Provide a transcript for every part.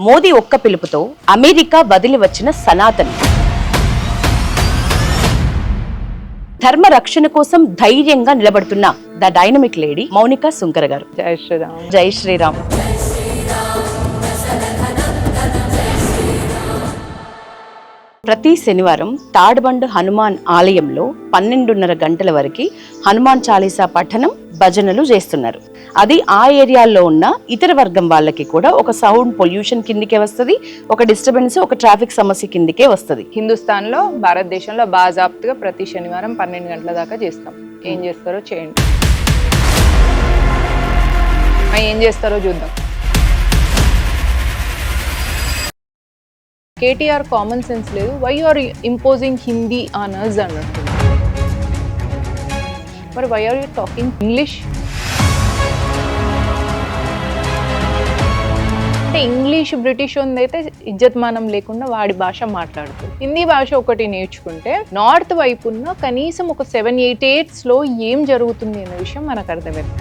మోదీ ఒక్క పిలుపుతో అమెరికా వదిలి వచ్చిన సనాతని ధర్మ రక్షణ కోసం ధైర్యంగా నిలబడుతున్న the dynamic lady Mounika Sunkara garu. జై శ్రీరామ్. జై శ్రీరామ్. ప్రతి శనివారం తాడ్బండ్ హనుమాన్ ఆలయంలో 12:30 గంటల వరకు హనుమాన్ చాలీసా పఠనం భజనలు చేస్తున్నారు. అది ఆ ఏరియాలో ఉన్న ఇతర వర్గం వాళ్ళకి కూడా ఒక సౌండ్ పొల్యూషన్ కిందికే వస్తుంది, ఒక డిస్టర్బెన్స్, ఒక ట్రాఫిక్ సమస్య కిందికే వస్తుంది. హిందుస్థాన్ లో భారతదేశంలో బాజాప్తుగా ప్రతి శనివారం 12 గంటల దాకా చేస్తాం. ఏం చేస్తారో చేయండి, ఏం చేస్తారో చూద్దాం. కేటీఆర్ కామన్ సెన్స్ లేదు, why are imposing Hindi on us అన్నట్టు. మరి why are you talking English? అంటే ఇంగ్లీష్ బ్రిటిష్ అయితే ఇజ్జత్మానం లేకుండా వాడి భాష మాట్లాడుతుంది. హిందీ భాష ఒకటి నేర్చుకుంటే నార్త్ వైపు ఉన్న కనీసం ఒక 7-8 states లో ఏం జరుగుతుంది అనే విషయం మనకు అర్థమైంది.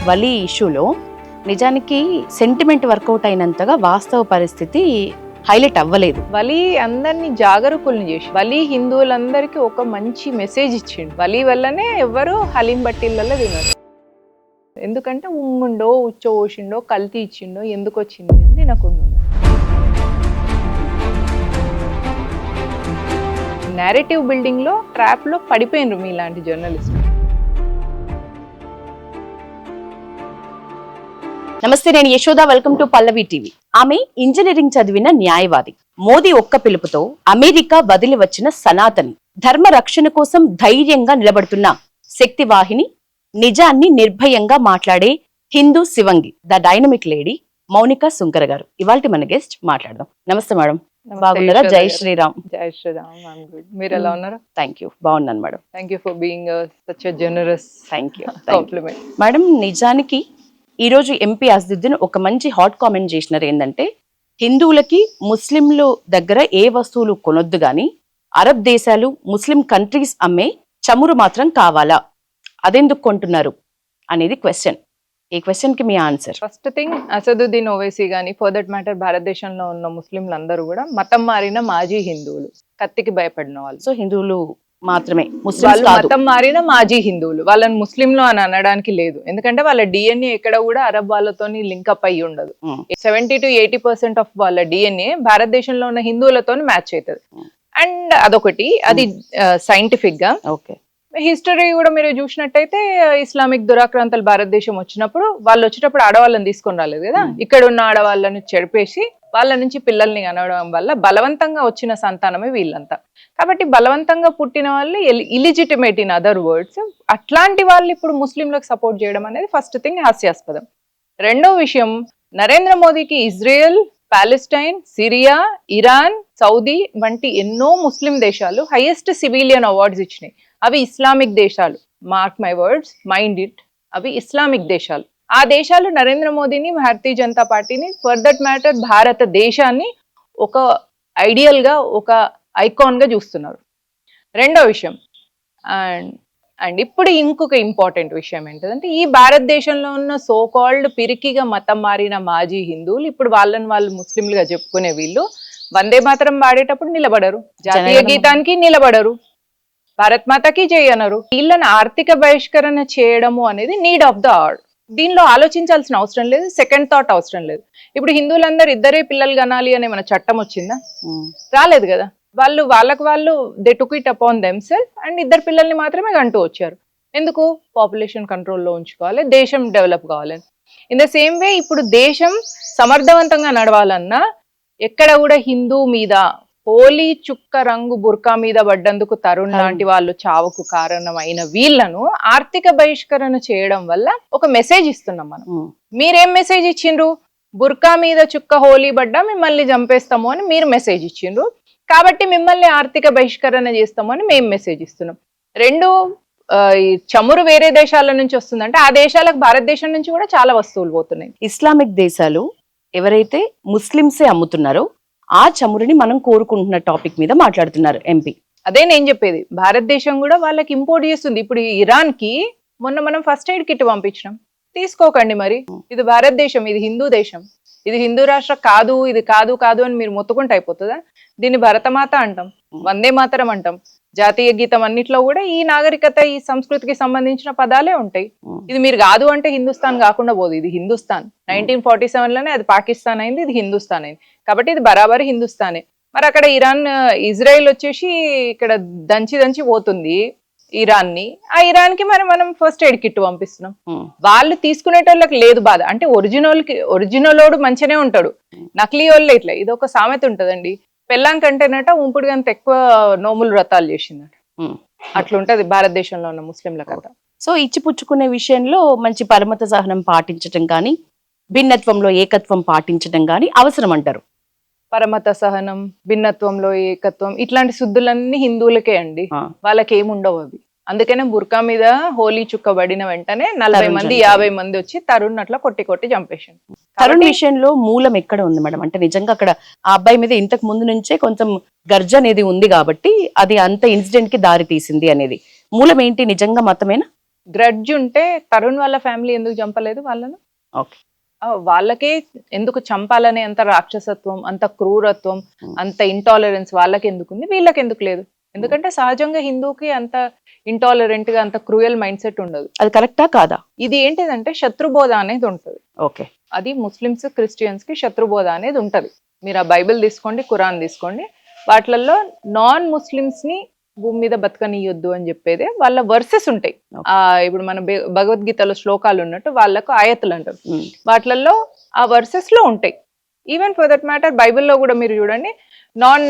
వలి ఇష్యూలో నిజానికి సెంటిమెంట్ వర్కౌట్ అయినంతగా వాస్తవ పరిస్థితి హైలైట్ అవ్వలేదు. వలి అందరినీ జాగరూకుల్ని చేసి వలి హిందువులందరికీ ఒక మంచి మెసేజ్ ఇచ్చిండు. వలి వల్లనే ఎవరు హలీం బట్టీలలో తినరు. ఎందుకంటే ఉమ్ముండో ఉచ్చో పోసిండో కల్తీ ఇచ్చిండో ఎందుకు వచ్చింది అని తినకుండా. నేరేటివ్ బిల్డింగ్ లో ట్రాప్ లో పడిపోయినరు మీలాంటి జర్నలిస్ట్. నమస్తే, నేను Yashoda. Welcome to Pallavi TV. ఆమె ఇంజనీరింగ్ చదివిన న్యాయవాది. మోదీ ఒక్క పిలుపుతో అమెరికా వదిలి వచ్చిన సనాతని ధర్మ రక్షణ కోసం ధైర్యంగా నిలబడుతున్న శక్తి వాహిని, నిజాన్ని నిర్భయంగా మాట్లాడే హిందూ శివంగి, the dynamic lady Mounika Sunkara garu ఇవాల్టి మన గెస్ట్. మాట్లాడదాం. నమస్తే మేడం, బాగున్నారా? జై శ్రీరామ్. జై శ్రీరామ్. మీరు ఎలా ఉన్నారు? థ్యాంక్ యూ, బాగున్నాను madam. Thank you for being such a generous compliment. Madam, నిజానికి ఈ రోజు ఎంపీ అసదుద్దీన్ ఒక మంచి హాట్ కామెంట్ చేసినారు. ఏంటంటే హిందువులకి ముస్లింలు దగ్గర ఏ వస్తువులు కొనొద్దు గాని అరబ్ దేశాలు, ముస్లిం కంట్రీస్ అమ్మే చమురు మాత్రం కావాలా, అదెందుకు కొంటున్నారు అనేది క్వశ్చన్. ఈ క్వశ్చన్ కి మీ answer? First thing, Asaduddin Owaisi గానీ ఫర్ దట్ మ్యాటర్ భారతదేశంలో ఉన్న ముస్లింలు అందరూ కూడా మతం మారిన మాజీ హిందువులు, కత్తికి భయపడిన వాళ్ళు. సో హిందువులు మాత్రమే, వాళ్ళు మతం మారిన మాజీ హిందువులు. వాళ్ళని ముస్లింలు అని అనడానికి లేదు, ఎందుకంటే వాళ్ళ డిఎన్ఏ ఎక్కడ కూడా అరబ్ వాళ్ళతో లింకప్ అయ్యి ఉండదు. 70 to 80% ఆఫ్ వాళ్ళ డిఎన్ఏ భారతదేశంలో ఉన్న హిందువులతో మ్యాచ్ అవుతుంది. అండ్ అదొకటి, అది సైంటిఫిక్ గా. ఓకే. హిస్టరీ కూడా మీరు చూసినట్టయితే ఇస్లామిక్ దురాక్రాంతాలు భారతదేశం వచ్చినప్పుడు వాళ్ళు వచ్చేటప్పుడు ఆడవాళ్ళని తీసుకొని రాలేదు కదా. ఇక్కడ ఉన్న ఆడవాళ్ళని చెడిపేసి వాళ్ళ నుంచి పిల్లల్ని కనడం వల్ల బలవంతంగా వచ్చిన సంతానమే వీళ్ళంతా. కాబట్టి బలవంతంగా పుట్టిన వాళ్ళు ఇలిజిటిమేట్ ఇన్ అదర్ వర్డ్స్. అట్లాంటి వాళ్ళు ఇప్పుడు ముస్లింలకు సపోర్ట్ చేయడం అనేది ఫస్ట్ థింగ్ హాస్యాస్పదం. రెండో విషయం, నరేంద్ర మోదీకి Israel, Palestine, Syria, Iran, Saudi వంటి ఎన్నో ముస్లిం దేశాలు హైయెస్ట్ సివిలియన్ అవార్డ్స్ ఇచ్చినాయి. అవి ఇస్లామిక్ దేశాలు. Mark my words, mind it, అవి ఇస్లామిక్ దేశాలు. ఆ దేశాలు నరేంద్ర మోదీని, భారతీయ జనతా పార్టీని, ఫర్ దట్ మ్యాటర్ భారతదేశాన్ని ఒక ఐడియల్ గా, ఒక ఐకాన్ గా చూస్తున్నారు. రెండో విషయం, అండ్ ఇప్పుడు ఇంకొక ఇంపార్టెంట్ విషయం ఏంటంటే, ఈ భారతదేశంలో ఉన్న సో కాల్డ్ పిరికిగా మతం మారిన మాజీ హిందువులు ఇప్పుడు వాళ్ళని వాళ్ళు ముస్లింలుగా చెప్పుకునే వీళ్ళు వందే మాతరం పాడేటప్పుడు నిలబడరు, జాతీయ గీతానికి నిలబడరు, భారత్ మాతకి చేయనరు. వీళ్ళని ఆర్థిక బహిష్కరణ చేయడము అనేది నీడ్ ఆఫ్ ద అవర్. దీనిలో ఆలోచించాల్సిన అవసరం లేదు, సెకండ్ థాట్ అవసరం లేదు. ఇప్పుడు హిందువులందరూ ఇద్దరే పిల్లలు కనాలి అనే మన చట్టం వచ్చిందా? రాలేదు కదా. వాళ్ళు they took it upon themself and ఇద్దరు పిల్లల్ని మాత్రమే కంటూ వచ్చారు. ఎందుకు? పాపులేషన్ కంట్రోల్లో ఉంచుకోవాలి, దేశం డెవలప్ కావాలని. ఇన్ ద సేమ్ వే ఇప్పుడు దేశం సమర్థవంతంగా నడవాలన్నా ఎక్కడ కూడా హిందూ మీద హోలీ చుక్క రంగు బుర్కా మీద పడ్డందుకు తరుణ్ లాంటి వాళ్ళు చావుకు కారణమైన వీళ్ళను ఆర్థిక బహిష్కరణ చేయడం వల్ల ఒక మెసేజ్ ఇస్తున్నాం మనం. మీరేం మెసేజ్ ఇచ్చిండ్రు? బుర్కా మీద చుక్క హోలీ పడ్డా మిమ్మల్ని చంపేస్తాము అని మీరు మెసేజ్ ఇచ్చిండ్రు. కాబట్టి మిమ్మల్ని ఆర్థిక బహిష్కరణ చేస్తాము అని మేము మెసేజ్ ఇస్తున్నాం. రెండు, చమురు వేరే దేశాల నుంచి వస్తుందంటే ఆ దేశాలకు భారతదేశం నుంచి కూడా చాలా వస్తువులు పోతున్నాయి. ఇస్లామిక్ దేశాలు ఎవరైతే ముస్లింసే అమ్ముతున్నారో ఆ చమురుని మనం కోరుకుంటున్న టాపిక్ మీద మాట్లాడుతున్నారు ఎంపీ. అదే నేను చెప్పేది, భారతదేశం కూడా వాళ్ళకి ఇంపోర్ట్ చేస్తుంది. ఇప్పుడు ఇరాన్ కి మొన్న మనం ఫస్ట్ ఎయిడ్ కిట్ పంపించినాం. తీసుకోకండి మరి. ఇది భారతదేశం, ఇది హిందూ దేశం, ఇది హిందూ రాష్ట్రం కాదు, ఇది కాదు కాదు అని మీరు మొత్తుకుంటే అయిపోతుందా? దీన్ని భరతమాత అంటాం, వందే మాతరం అంటాం, జాతీయ గీతం అన్నిట్లో కూడా ఈ నాగరికత ఈ సంస్కృతికి సంబంధించిన పదాలే ఉంటాయి. ఇది మీరు కాదు అంటే హిందుస్థాన్ కాకుండా పోదు. ఇది హిందుస్థాన్. 1947 లోనే అది పాకిస్తాన్ అయింది, ఇది హిందుస్థాన్ అయింది. కాబట్టి ఇది బరాబర్ హిందుస్థానే. మరి అక్కడ ఇరాన్ ఇజ్రాయెల్ వచ్చేసి ఇక్కడ దంచి దంచి పోతుంది ఇరాన్ ని. ఆ ఇరాన్ కి మరి మనం ఫస్ట్ ఎయిడ్ కిట్ పంపిస్తున్నాం. వాళ్ళు తీసుకునేటోళ్ళకి లేదు బాధ. అంటే ఒరిజినలోడు మంచిగానే ఉంటాడు, నకిలీ వాళ్ళు ఇట్లా. ఇది ఒక సామెత ఉంటదండి, పెళ్ళాం కంటేనట ఉంపుడు గంత ఎక్కువ నోములు వ్రతాలు చేసిందట. అట్లుంటది భారతదేశంలో ఉన్న ముస్లింల కథ. సో ఇచ్చిపుచ్చుకునే విషయంలో మంచి పరమత సహనం పాటించటం కానీ, భిన్నత్వంలో ఏకత్వం పాటించటం కానీ అవసరం అంటారు. పరమత సహనం, భిన్నత్వంలో ఏకత్వం, ఇట్లాంటి శుద్ధులన్నీ హిందువులకే అండి, వాళ్ళకి ఏముండవు అవి. అందుకనే బుర్కా మీద హోలీ చుక్క పడిన వెంటనే 40 మంది 50 మంది వచ్చి తరుణ్ అట్లా కొట్టి కొట్టి చంపేశాను. తరుణ్ విషయంలో మూలం ఎక్కడ ఉంది మేడం? అంటే నిజంగా అక్కడ ఆ అబ్బాయి మీద ఇంతకు ముందు నుంచే కొంచెం గర్జ అనేది ఉంది కాబట్టి అది అంత ఇన్సిడెంట్ కి దారి తీసింది అనేది మూలం ఏంటి? నిజంగా మతమేనా? గ్రడ్జ్ ఉంటే తరుణ్ వాళ్ళ ఫ్యామిలీ ఎందుకు చంపలేదు వాళ్ళను? ఓకే, వాళ్ళకే ఎందుకు చంపాలనే అంత రాక్షసత్వం, అంత క్రూరత్వం, అంత ఇంటాలరెన్స్ వాళ్ళకి ఎందుకుంది, వీళ్ళకి ఎందుకు లేదు? ఎందుకంటే సహజంగా హిందూకి అంత ఇంటాలరెంట్ గా అంత క్రూయల్ మైండ్ సెట్ ఉండదు. అది కరెక్టా కాదా? ఇది ఏంటిదంటే శత్రుబోధ అనేది ఉంటది. ఓకే, అది ముస్లిమ్స్ క్రిస్టియన్స్ కి శత్రుబోధ అనేది ఉంటది. మీరు ఆ బైబిల్ తీసుకోండి, ఖురాన్ తీసుకోండి, వాటిలలో నాన్ ముస్లిమ్స్ ని భూమి మీద బతకనియొద్దు అని చెప్పేదే వాళ్ళ వర్సెస్ ఉంటాయి. ఇప్పుడు మన భగవద్గీతలో శ్లోకాలు ఉన్నట్టు వాళ్ళకు ఆయతులు అంటారు, వాటిలలో ఆ వర్సెస్ లో ఉంటాయి. ఈవెన్ ఫర్ దట్ మ్యాటర్ బైబిల్లో కూడా మీరు చూడండి, నాన్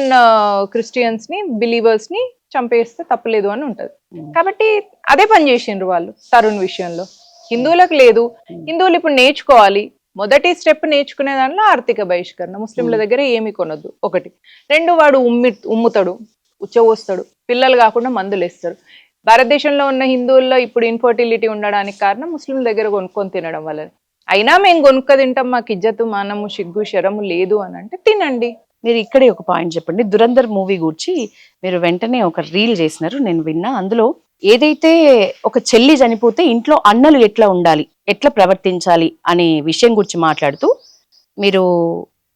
క్రిస్టియన్స్ ని బిలీవర్స్ ని చంపేస్తే తప్పలేదు అని ఉంటది. కాబట్టి అదే పని చేసిండ్రు వాళ్ళు తరుణ్ విషయంలో. హిందువులకు లేదు, హిందువులు ఇప్పుడు నేర్చుకోవాలి. మొదటి స్టెప్ నేర్చుకునే దాంట్లో ఆర్థిక బహిష్కరణ. ముస్లింల దగ్గర ఏమి కొనొద్దు ఒకటి. 2, వాడు ఉమ్ముతాడు, ఉచ్చవోస్తాడు, పిల్లలు కాకుండా మందులు వేస్తాడు. భారతదేశంలో ఉన్న హిందువుల్లో ఇప్పుడు ఇన్ఫర్టిలిటీ ఉండడానికి కారణం ముస్లింల దగ్గర కొనుక్కొని తినడం వల్ల. అయినా మేము కొనుక్క తింటాం, మాకు ఇజ్జతు మానము సిగ్గు శరము లేదు అని అంటే తినండి. మీరు ఇక్కడే ఒక పాయింట్ చెప్పండి. దురంధర్ మూవీ గురించి మీరు వెంటనే ఒక రీల్ చేసినారు, నేను విన్నా. అందులో ఏదైతే ఒక చెల్లి చనిపోతే ఇంట్లో అన్నలు ఎట్లా ఉండాలి, ఎట్లా ప్రవర్తించాలి అనే విషయం గురించి మాట్లాడుతూ మీరు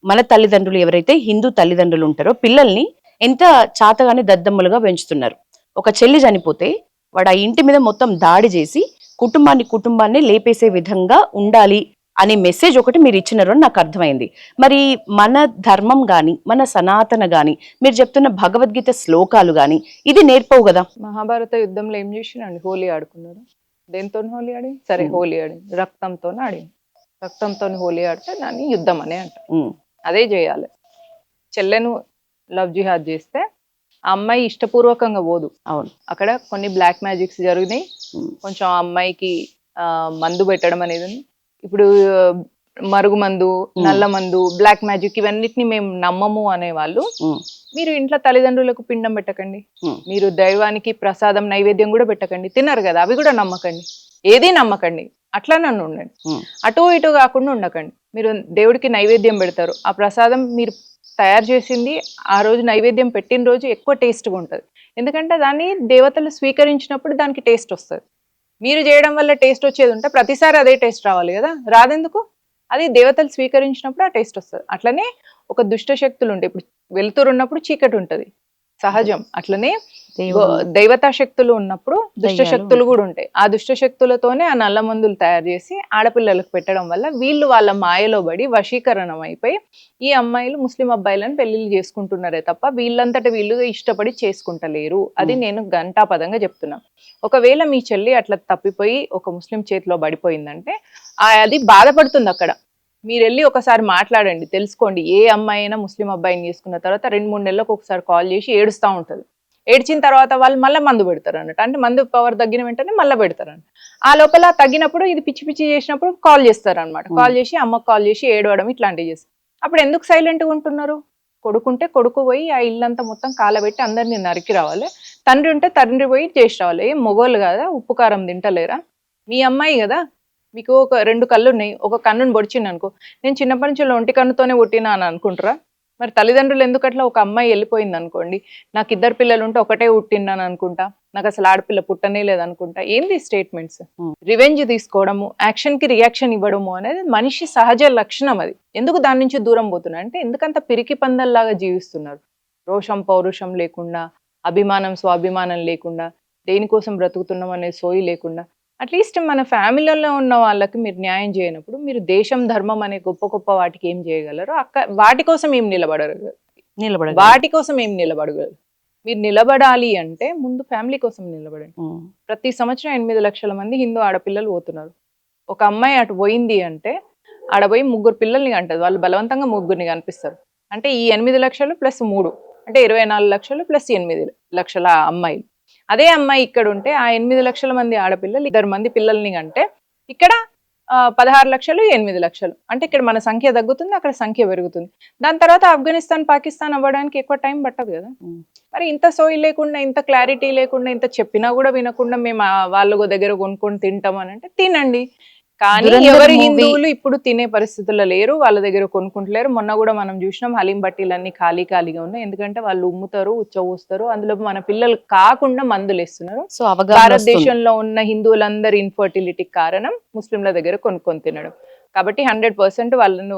మన తల్లిదండ్రులు ఎవరైతే హిందూ తల్లిదండ్రులు ఉంటారో పిల్లల్ని ఎంత చాతగానే దద్దమ్మలుగా పెంచుతున్నారు. ఒక చెల్లి చనిపోతే వాడు ఆ ఇంటి మీద మొత్తం దాడి చేసి కుటుంబాన్ని లేపేసే విధంగా ఉండాలి అనే మెసేజ్ ఒకటి మీరు ఇచ్చినారు అని నాకు అర్థమైంది. మరి మన ధర్మం గాని, మన సనాతన గాని, మీరు చెప్తున్న భగవద్గీత శ్లోకాలు గాని ఇది నేర్పవు కదా? మహాభారత యుద్ధంలో ఏం చేసినండి? హోలీ ఆడుకున్నారు. దేంతో హోలీ ఆడి? సరే హోలీ ఆడి, రక్తంతో ఆడింది. రక్తంతో హోలీ ఆడితే దాన్ని యుద్ధం అనే అంట. అదే చేయాలి. చెల్లెను లవ్ జిహాద్ చేస్తే ఆ అమ్మాయి ఇష్టపూర్వకంగా పోదు. అవును, అక్కడ కొన్ని బ్లాక్ మ్యాజిక్స్ జరిగినాయి. కొంచెం ఆ అమ్మాయికి మందు పెట్టడం అనేది ఉంది. ఇప్పుడు మరుగు మందు, నల్ల మందు, బ్లాక్ మ్యాజిక్ ఇవన్నిటిని మేము నమ్మము అనేవాళ్ళు. మీరు ఇంట్లో తల్లిదండ్రులకు పిండం పెట్టకండి, మీరు దైవానికి ప్రసాదం నైవేద్యం కూడా పెట్టకండి, తిన్నారు కదా అవి కూడా నమ్మకండి, ఏది నమ్మకండి, అట్లా నన్ను ఉండండి. అటు ఇటు కాకుండా ఉండకండి. మీరు దేవుడికి నైవేద్యం పెడతారు, ఆ ప్రసాదం మీరు తయారు చేసింది ఆ రోజు నైవేద్యం పెట్టిన రోజు ఎక్కువ టేస్ట్గా ఉంటుంది. ఎందుకంటే దాన్ని దేవతలు స్వీకరించినప్పుడు దానికి టేస్ట్ వస్తుంది. మీరు చేయడం వల్ల టేస్ట్ వచ్చేది ఉంటే ప్రతిసారి అదే టేస్ట్ రావాలి కదా, రాదెందుకు? అది దేవతలు స్వీకరించినప్పుడు ఆ టేస్ట్ వస్తుంది. అట్లనే ఒక దుష్ట శక్తులు ఉంటాయి. ఇప్పుడు వెలుతురు ఉన్నప్పుడు చీకటి ఉంటది, సహజం. అట్లనే దైవతా శక్తులు ఉన్నప్పుడు దుష్ట శక్తులు కూడా ఉంటాయి. ఆ దుష్ట శక్తులతోనే ఆ నల్ల మందులు తయారు చేసి ఆడపిల్లలకు పెట్టడం వల్ల వీళ్ళు వాళ్ళ మాయలో పడి వశీకరణం అయిపోయి ఈ అమ్మాయిలు ముస్లిం అబ్బాయిలను పెళ్లిళ్ళు చేసుకుంటున్నారే తప్ప వీళ్ళంతట వీళ్ళు ఇష్టపడి చేసుకుంటలేరు. అది నేను ఘంటాపదంగా చెప్తున్నా. ఒకవేళ మీ చెల్లి అట్లా తప్పిపోయి ఒక ముస్లిం చేతిలో పడిపోయిందంటే అది బాధపడుతుంది. అక్కడ మీరు వెళ్ళి ఒకసారి మాట్లాడండి, తెలుసుకోండి. ఏ అమ్మాయి అయినా ముస్లిం అబ్బాయిని చేసుకున్న తర్వాత 2-3 నెలలకు ఒకసారి కాల్ చేసి ఏడుస్తూ ఉంటుంది. ఏడ్చిన తర్వాత వాళ్ళు మళ్ళీ మందు పెడతారు అన్నట్టు. అంటే మందు పవర్ తగ్గిన వెంటనే మళ్ళీ పెడతారు. ఆ లోపల తగ్గినప్పుడు ఇది పిచ్చి పిచ్చి చేసినప్పుడు కాల్ చేస్తారు అనమాట. కాల్ చేసి అమ్మకు కాల్ చేసి ఏడవడం ఇట్లాంటివి చేస్తారు. అప్పుడు ఎందుకు సైలెంట్గా ఉంటున్నారు? కొడుకుంటే కొడుకు పోయి ఆ ఇల్లంతా మొత్తం కాలబెట్టి అందరినీ నరికి రావాలి. తండ్రి ఉంటే తండ్రి పోయి చేసి రావాలి. ఏం మొగోళ్ళు కదా, ఉప్పు కారం తింటలేరా? మీ అమ్మాయి కదా, మీకు ఒక 2 కళ్ళు ఉన్నాయి, ఒక కన్నుని పొడిచింది అనుకో, నేను చిన్నప్పటి నుంచి ఒంటి కన్నుతోనే పుట్టినా అని అనుకుంటారా? మరి తల్లిదండ్రులు ఎందుకు అట్లా? ఒక అమ్మాయి వెళ్ళిపోయింది అనుకోండి, నాకు 2 పిల్లలు ఉంటే ఒకటే పుట్టిన్నాను అనుకుంటా, నాకు అసలు ఆడపిల్ల పుట్టనే లేదనుకుంటా, ఏంది స్టేట్మెంట్స్? రివెంజ్ తీసుకోవడము, యాక్షన్ కి రియాక్షన్ ఇవ్వడము అనేది మనిషి సహజ లక్షణం. అది ఎందుకు దాని నుంచి దూరం పోతున్నారు అంటే, ఎందుకంత పిరికి పందల్లాగా జీవిస్తున్నారు. రోషం పౌరుషం లేకుండా, అభిమానం స్వాభిమానం లేకుండా, దేనికోసం బ్రతుకుతున్నాం అనే సోయి లేకుండా, అట్లీస్ట్ మన ఫ్యామిలీలో ఉన్న వాళ్ళకి మీరు న్యాయం చేయనప్పుడు మీరు దేశం ధర్మం అనే గొప్ప గొప్ప వాటికి ఏం చేయగలరు? వాటి కోసం ఏం నిలబడరు, వాటి కోసం ఏం నిలబడగలరు? మీరు నిలబడాలి అంటే ముందు ఫ్యామిలీ కోసం నిలబడండి. ప్రతి సంవత్సరం 8 లక్షల మంది హిందూ ఆడపిల్లలు పోతున్నారు. ఒక అమ్మాయి అటు పోయింది అంటే ఆడ పోయి 3 పిల్లల్ని కంటది, వాళ్ళు బలవంతంగా 3 కనిపిస్తారు. అంటే ఈ 8 లక్షలు ప్లస్ 3 అంటే 24 లక్షలు ప్లస్ 8 లక్షల అమ్మాయిలు. అదే అమ్మాయి ఇక్కడ ఉంటే ఆ 8 లక్షల మంది ఆడపిల్లలు 2 మంది పిల్లల్ని కంటే ఇక్కడ 16 లక్షలు 8 లక్షలు. అంటే ఇక్కడ మన సంఖ్య తగ్గుతుంది, అక్కడ సంఖ్య పెరుగుతుంది. దాని తర్వాత ఆఫ్ఘనిస్తాన్ పాకిస్తాన్ అవ్వడానికి ఎక్కువ టైం పట్టదు కదా. మరి ఇంత సోయి లేకుండా, ఇంత క్లారిటీ లేకుండా, ఇంత చెప్పినా కూడా వినకుండా మేము వాళ్ళ దగ్గర కొనుక్కొని తింటాం అని అంటే తినండి. కానీ ఎవరు హిందువులు ఇప్పుడు తినే పరిస్థితుల్లో లేరు, వాళ్ళ దగ్గర కొనుక్కుంటలేరు. మొన్న కూడా మనం చూసినాం హలీం బట్టీలన్నీ ఖాళీగా ఉన్నాయి. ఎందుకంటే వాళ్ళు ఉమ్ముతారు, ఉచ్చబోస్తారు, అందులో మన పిల్లలు కాకుండా మందులు వేస్తున్నారు. సో భారతదేశంలో ఉన్న హిందువులందరి ఇన్ఫర్టిలిటీకి కారణం ముస్లింల దగ్గర కొనుక్కొని తినడం. కాబట్టి 100% వాళ్ళను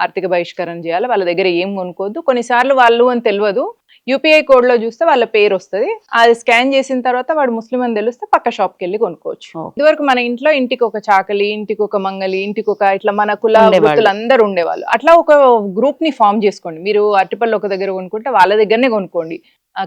ఆర్థిక బహిష్కరణ చేయాలి. వాళ్ళ దగ్గర ఏం కొనుక్కోవద్దు. కొన్నిసార్లు వాళ్ళు అని తెలియదు, యూపీఐ కోడ్ లో చూస్తే వాళ్ళ పేరు వస్తుంది, అది స్కాన్ చేసిన తర్వాత వాడు ముస్లిం అని తెలిస్తే పక్క షాప్కి వెళ్ళి కొనుక్కోవచ్చు. ఇదివరకు మన ఇంటికి ఒక చాకలి, ఇంటికి ఒక మంగలి, ఇంటికి ఒక ఇట్లా మన కుల వృత్తులు అందరూ ఉండేవాళ్ళు. అట్లా ఒక గ్రూప్ ని ఫామ్ చేసుకోండి. మీరు అరటిపళ్ళు ఒక దగ్గర కొనుక్కుంటే వాళ్ళ దగ్గరనే కొనుక్కోండి,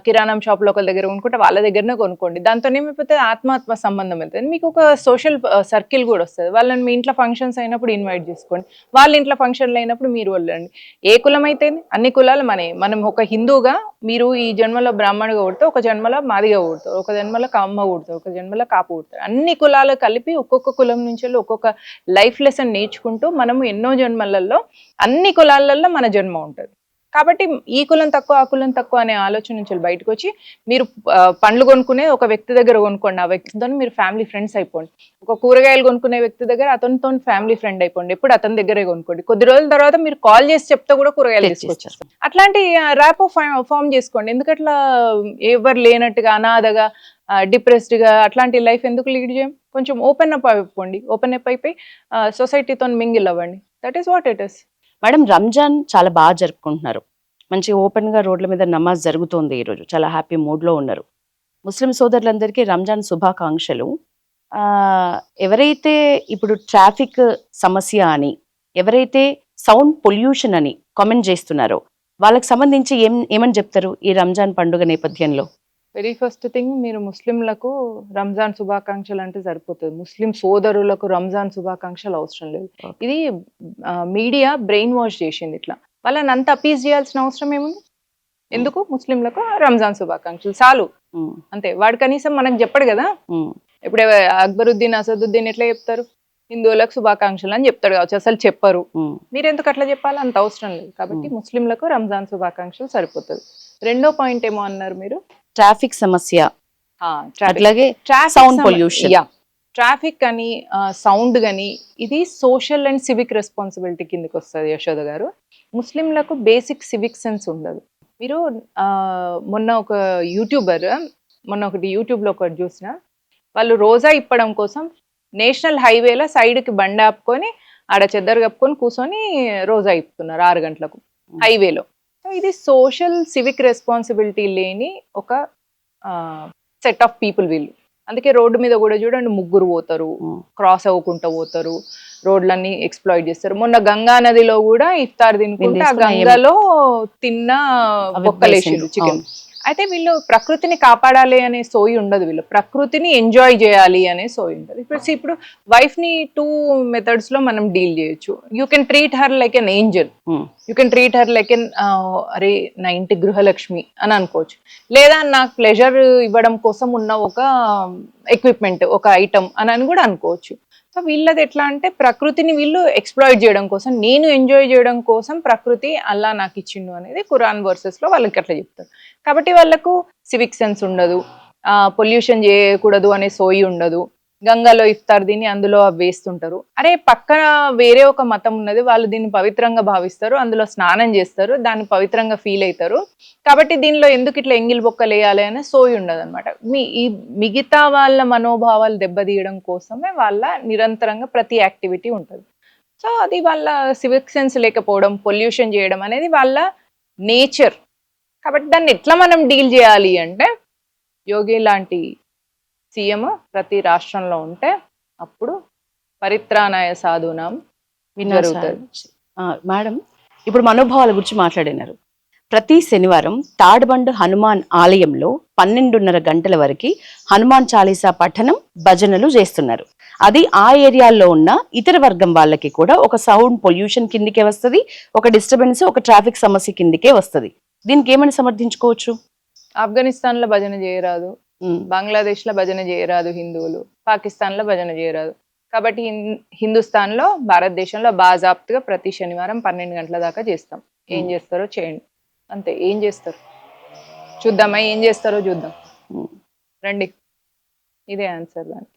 కిరాణం షాప్ లో ఒకరి దగ్గర కొనుక్కుంటే వాళ్ళ దగ్గరనే కొనుక్కోండి. దాంతో ఏమైపోతే ఆత్మ సంబంధం వెళ్తుంది, మీకు ఒక సోషల్ సర్కిల్ కూడా వస్తుంది. వాళ్ళని మీ ఇంట్లో ఫంక్షన్స్ అయినప్పుడు ఇన్వైట్ చేసుకోండి, వాళ్ళ ఇంట్లో ఫంక్షన్లు అయినప్పుడు మీరు వెళ్ళండి. ఏ కులం అయితే అన్ని కులాలు మనం ఒక హిందూగా మీరు ఈ జన్మలో బ్రాహ్మణుగా పుడతారు, ఒక జన్మలో మాదిగా పుడతారు, ఒక జన్మలో కమ్మ పుడతారు, ఒక జన్మలో కాపు పుడతారు. అన్ని కులాలు కలిపి ఒక్కొక్క కులం నుంచి ఒక్కొక్క లైఫ్ లెసన్ నేర్చుకుంటూ మనము ఎన్నో జన్మలలో అన్ని కులాలలో మన జన్మ ఉంటుంది. కాబట్టి ఈ కులం తక్కువ, ఆ కులం తక్కువ అనే ఆలోచన నుంచి బయటకు వచ్చి మీరు పండ్లు కొనుక్కునే ఒక వ్యక్తి దగ్గర కొనుక్కోండి, ఆ వ్యక్తితో మీరు ఫ్యామిలీ ఫ్రెండ్స్ అయిపోండి. ఒక కూరగాయలు కొనుక్కునే వ్యక్తి దగ్గర అతనితో ఫ్యామిలీ ఫ్రెండ్ అయిపోండి, ఎప్పుడు అతని దగ్గరే కొనుక్కోండి. కొద్ది రోజుల తర్వాత మీరు కాల్ చేసి చెప్తే కూడా కూరగాయలు తీసుకొచ్చేస్తారు. అట్లాంటి ర్యాపో ఫామ్ చేసుకోండి. ఎందుకట్లా ఎవరు లేనట్టుగా అనాథగా డిప్రెస్డ్ గా అట్లాంటి లైఫ్ ఎందుకు లీడ్ చేయం? కొంచెం ఓపెన్ అప్ అయిపోండి, ఓపెన్ అప్ అయిపోయి సొసైటీతో మింగిల్ అవ్వండి. That is what it is. Madam, Ramzan చాలా బాగా జరుపుకుంటున్నారు, మంచి ఓపెన్ గా రోడ్ల మీద నమాజ్ జరుగుతోంది, ఈరోజు చాలా హ్యాపీ మూడ్ లో ఉన్నారు. ముస్లిం సోదరులందరికీ రంజాన్ శుభాకాంక్షలు. ఎవరైతే ఇప్పుడు ట్రాఫిక్ సమస్య అని, ఎవరైతే సౌండ్ పొల్యూషన్ అని కామెంట్ చేస్తున్నారో వాళ్ళకి సంబంధించి ఏమని చెప్తారు ఈ రంజాన్ పండుగ నేపథ్యంలో? వెరీ ఫస్ట్ థింగ్, మీరు ముస్లింలకు రంజాన్ శుభాకాంక్షలు అంటే సరిపోతుంది, ముస్లిం సోదరులకు రంజాన్ శుభాకాంక్షలు అవసరం లేదు. ఇది మీడియా బ్రెయిన్ వాష్ చేసింది. ఇట్లా వాళ్ళని అంత అపీజ్ చేయాల్సిన అవసరం ఏముంది? ఎందుకు? ముస్లింలకు రంజాన్ శుభాకాంక్షలు చాలు అంతే. వాడు కనీసం మనకు చెప్పడు కదా. ఇప్పుడు అక్బరుద్దీన్, అసదుద్దీన్ ఎట్లా చెప్తారు? హిందువులకు శుభాకాంక్షలు అని చెప్తాడు కావచ్చు, అసలు చెప్పరు. మీరు ఎందుకు అట్లా చెప్పాలి? అంత అవసరం లేదు. కాబట్టి ముస్లింలకు రంజాన్ శుభాకాంక్షలు సరిపోతుంది. రెండో పాయింట్ ఏమో అన్నారు మీరు, ట్రాఫిక్ సమస్య, అట్లాగే సౌండ్ పొల్యూషన్. ట్రాఫిక్ అని సౌండ్ కానీ ఇది సోషల్ అండ్ సివిక్ రెస్పాన్సిబిలిటీ కిందకి వస్తుంది యశోద గారు. ముస్లింలకు బేసిక్ సివిక్ సెన్స్ ఉండదు. మీరు మొన్న ఒకటి యూట్యూబ్లో ఒకటి చూసిన, వాళ్ళు రోజా ఇప్పడం కోసం నేషనల్ హైవేలో సైడ్కి బండి ఆపుకొని ఆడ చెద్దరు కప్పుకొని కూర్చొని రోజా ఇప్పుతున్నారు 6 గంటలకు హైవేలో. సో ఇది సోషల్ సివిక్ రెస్పాన్సిబిలిటీ లేని ఒక సెట్ ఆఫ్ పీపుల్ వీళ్ళు. అందుకే రోడ్డు మీద కూడా చూడండి, 3 పోతారు, క్రాస్ అవ్వకుండా పోతారు, రోడ్లన్నీ ఎక్స్ప్లాయిట్ చేస్తారు. మొన్న గంగా నదిలో కూడా ఇఫ్తార్ తినుకుంటే ఆ గంగలో తిన్న బొక్కలేసారు చికెన్. అయితే వీళ్ళు ప్రకృతిని కాపాడాలి అనే సోయి ఉండదు, వీళ్ళు ప్రకృతిని ఎంజాయ్ చేయాలి అనే సోయి ఉండదు. ఇప్పుడు వైఫ్ ని 2 మెథడ్స్ లో మనం డీల్ చేయొచ్చు. You can treat her like an Angel, you can treat her like an అరే నా ఇంటి గృహలక్ష్మి అని అనుకోవచ్చు, లేదా నాకు ప్లెజర్ ఇవ్వడం కోసం ఉన్న ఒక ఎక్విప్మెంట్, ఒక ఐటమ్ అని కూడా అనుకోవచ్చు. సో వీళ్ళది ఎట్లా అంటే ప్రకృతిని వీళ్ళు ఎక్స్ప్లాయిట్ చేయడం కోసం, నేను ఎంజాయ్ చేయడం కోసం ప్రకృతి అల్లా నాకు ఇచ్చిండు అనేది ఖురాన్ వర్సెస్ లో వాళ్ళకి అట్లా చెప్తారు. కాబట్టి వాళ్ళకు సివిక్ సెన్స్ ఉండదు, పొల్యూషన్ చేయకూడదు అనే సోయి ఉండదు. గంగలో ఇఫ్తార్ దీన్ని అందులో అవి వేస్తుంటారు. అరే పక్కన వేరే ఒక మతం ఉన్నది, వాళ్ళు దీన్ని పవిత్రంగా భావిస్తారు, అందులో స్నానం చేస్తారు, దాన్ని పవిత్రంగా ఫీల్ అవుతారు, కాబట్టి దీనిలో ఎందుకు ఇట్లా ఎంగిల్ బొక్కలు వేయాలి అనే సోయి ఉండదు అనమాట. ఈ మిగతా వాళ్ళ మనోభావాలు దెబ్బతీయడం కోసమే వాళ్ళ నిరంతరంగా ప్రతి యాక్టివిటీ ఉంటుంది. సో అది వాళ్ళ సివిక్ సెన్స్ లేకపోవడం, పొల్యూషన్ చేయడం అనేది వాళ్ళ నేచర్. కాబట్టి దాన్ని ఎట్లా మనం డీల్ చేయాలి అంటే, యోగి లాంటి సీఎం ప్రతి రాష్ట్రంలో ఉంటే అప్పుడు పరిత్రాణాయ సాధూనాం జరుగుతుంది. మేడం, ఇప్పుడు మనోభావాల గురించి మాట్లాడినారు. ప్రతి శనివారం తాడ్బండ్ హనుమాన్ ఆలయంలో 12:30 గంటల వరకు హనుమాన్ చాలీసా పఠనం, భజనలు చేస్తున్నారు. అది ఆ ఏరియాల్లో ఉన్న ఇతర వర్గం వాళ్ళకి కూడా ఒక సౌండ్ పొల్యూషన్ కిందికే వస్తుంది, ఒక డిస్టర్బెన్స్, ఒక ట్రాఫిక్ సమస్య కిందికే వస్తుంది. దీనికి ఏమని సమర్థించుకోవచ్చు? ఆఫ్ఘనిస్తాన్ లో భజన చేయరాదు, బంగ్లాదేశ్ లో భజన చేయరాదు హిందువులు, పాకిస్తాన్ లో భజన చేయరాదు. కాబట్టి హిందుస్థాన్ లో, భారతదేశంలో బాజాప్తుగా ప్రతి శనివారం 12 గంటల దాకా చేస్తాం. ఏం చేస్తారో చేయండి, అంతే. ఏం చేస్తారు చూద్దామా, ఏం చేస్తారో చూద్దాం రండి. ఇదే ఆన్సర్ దానికి.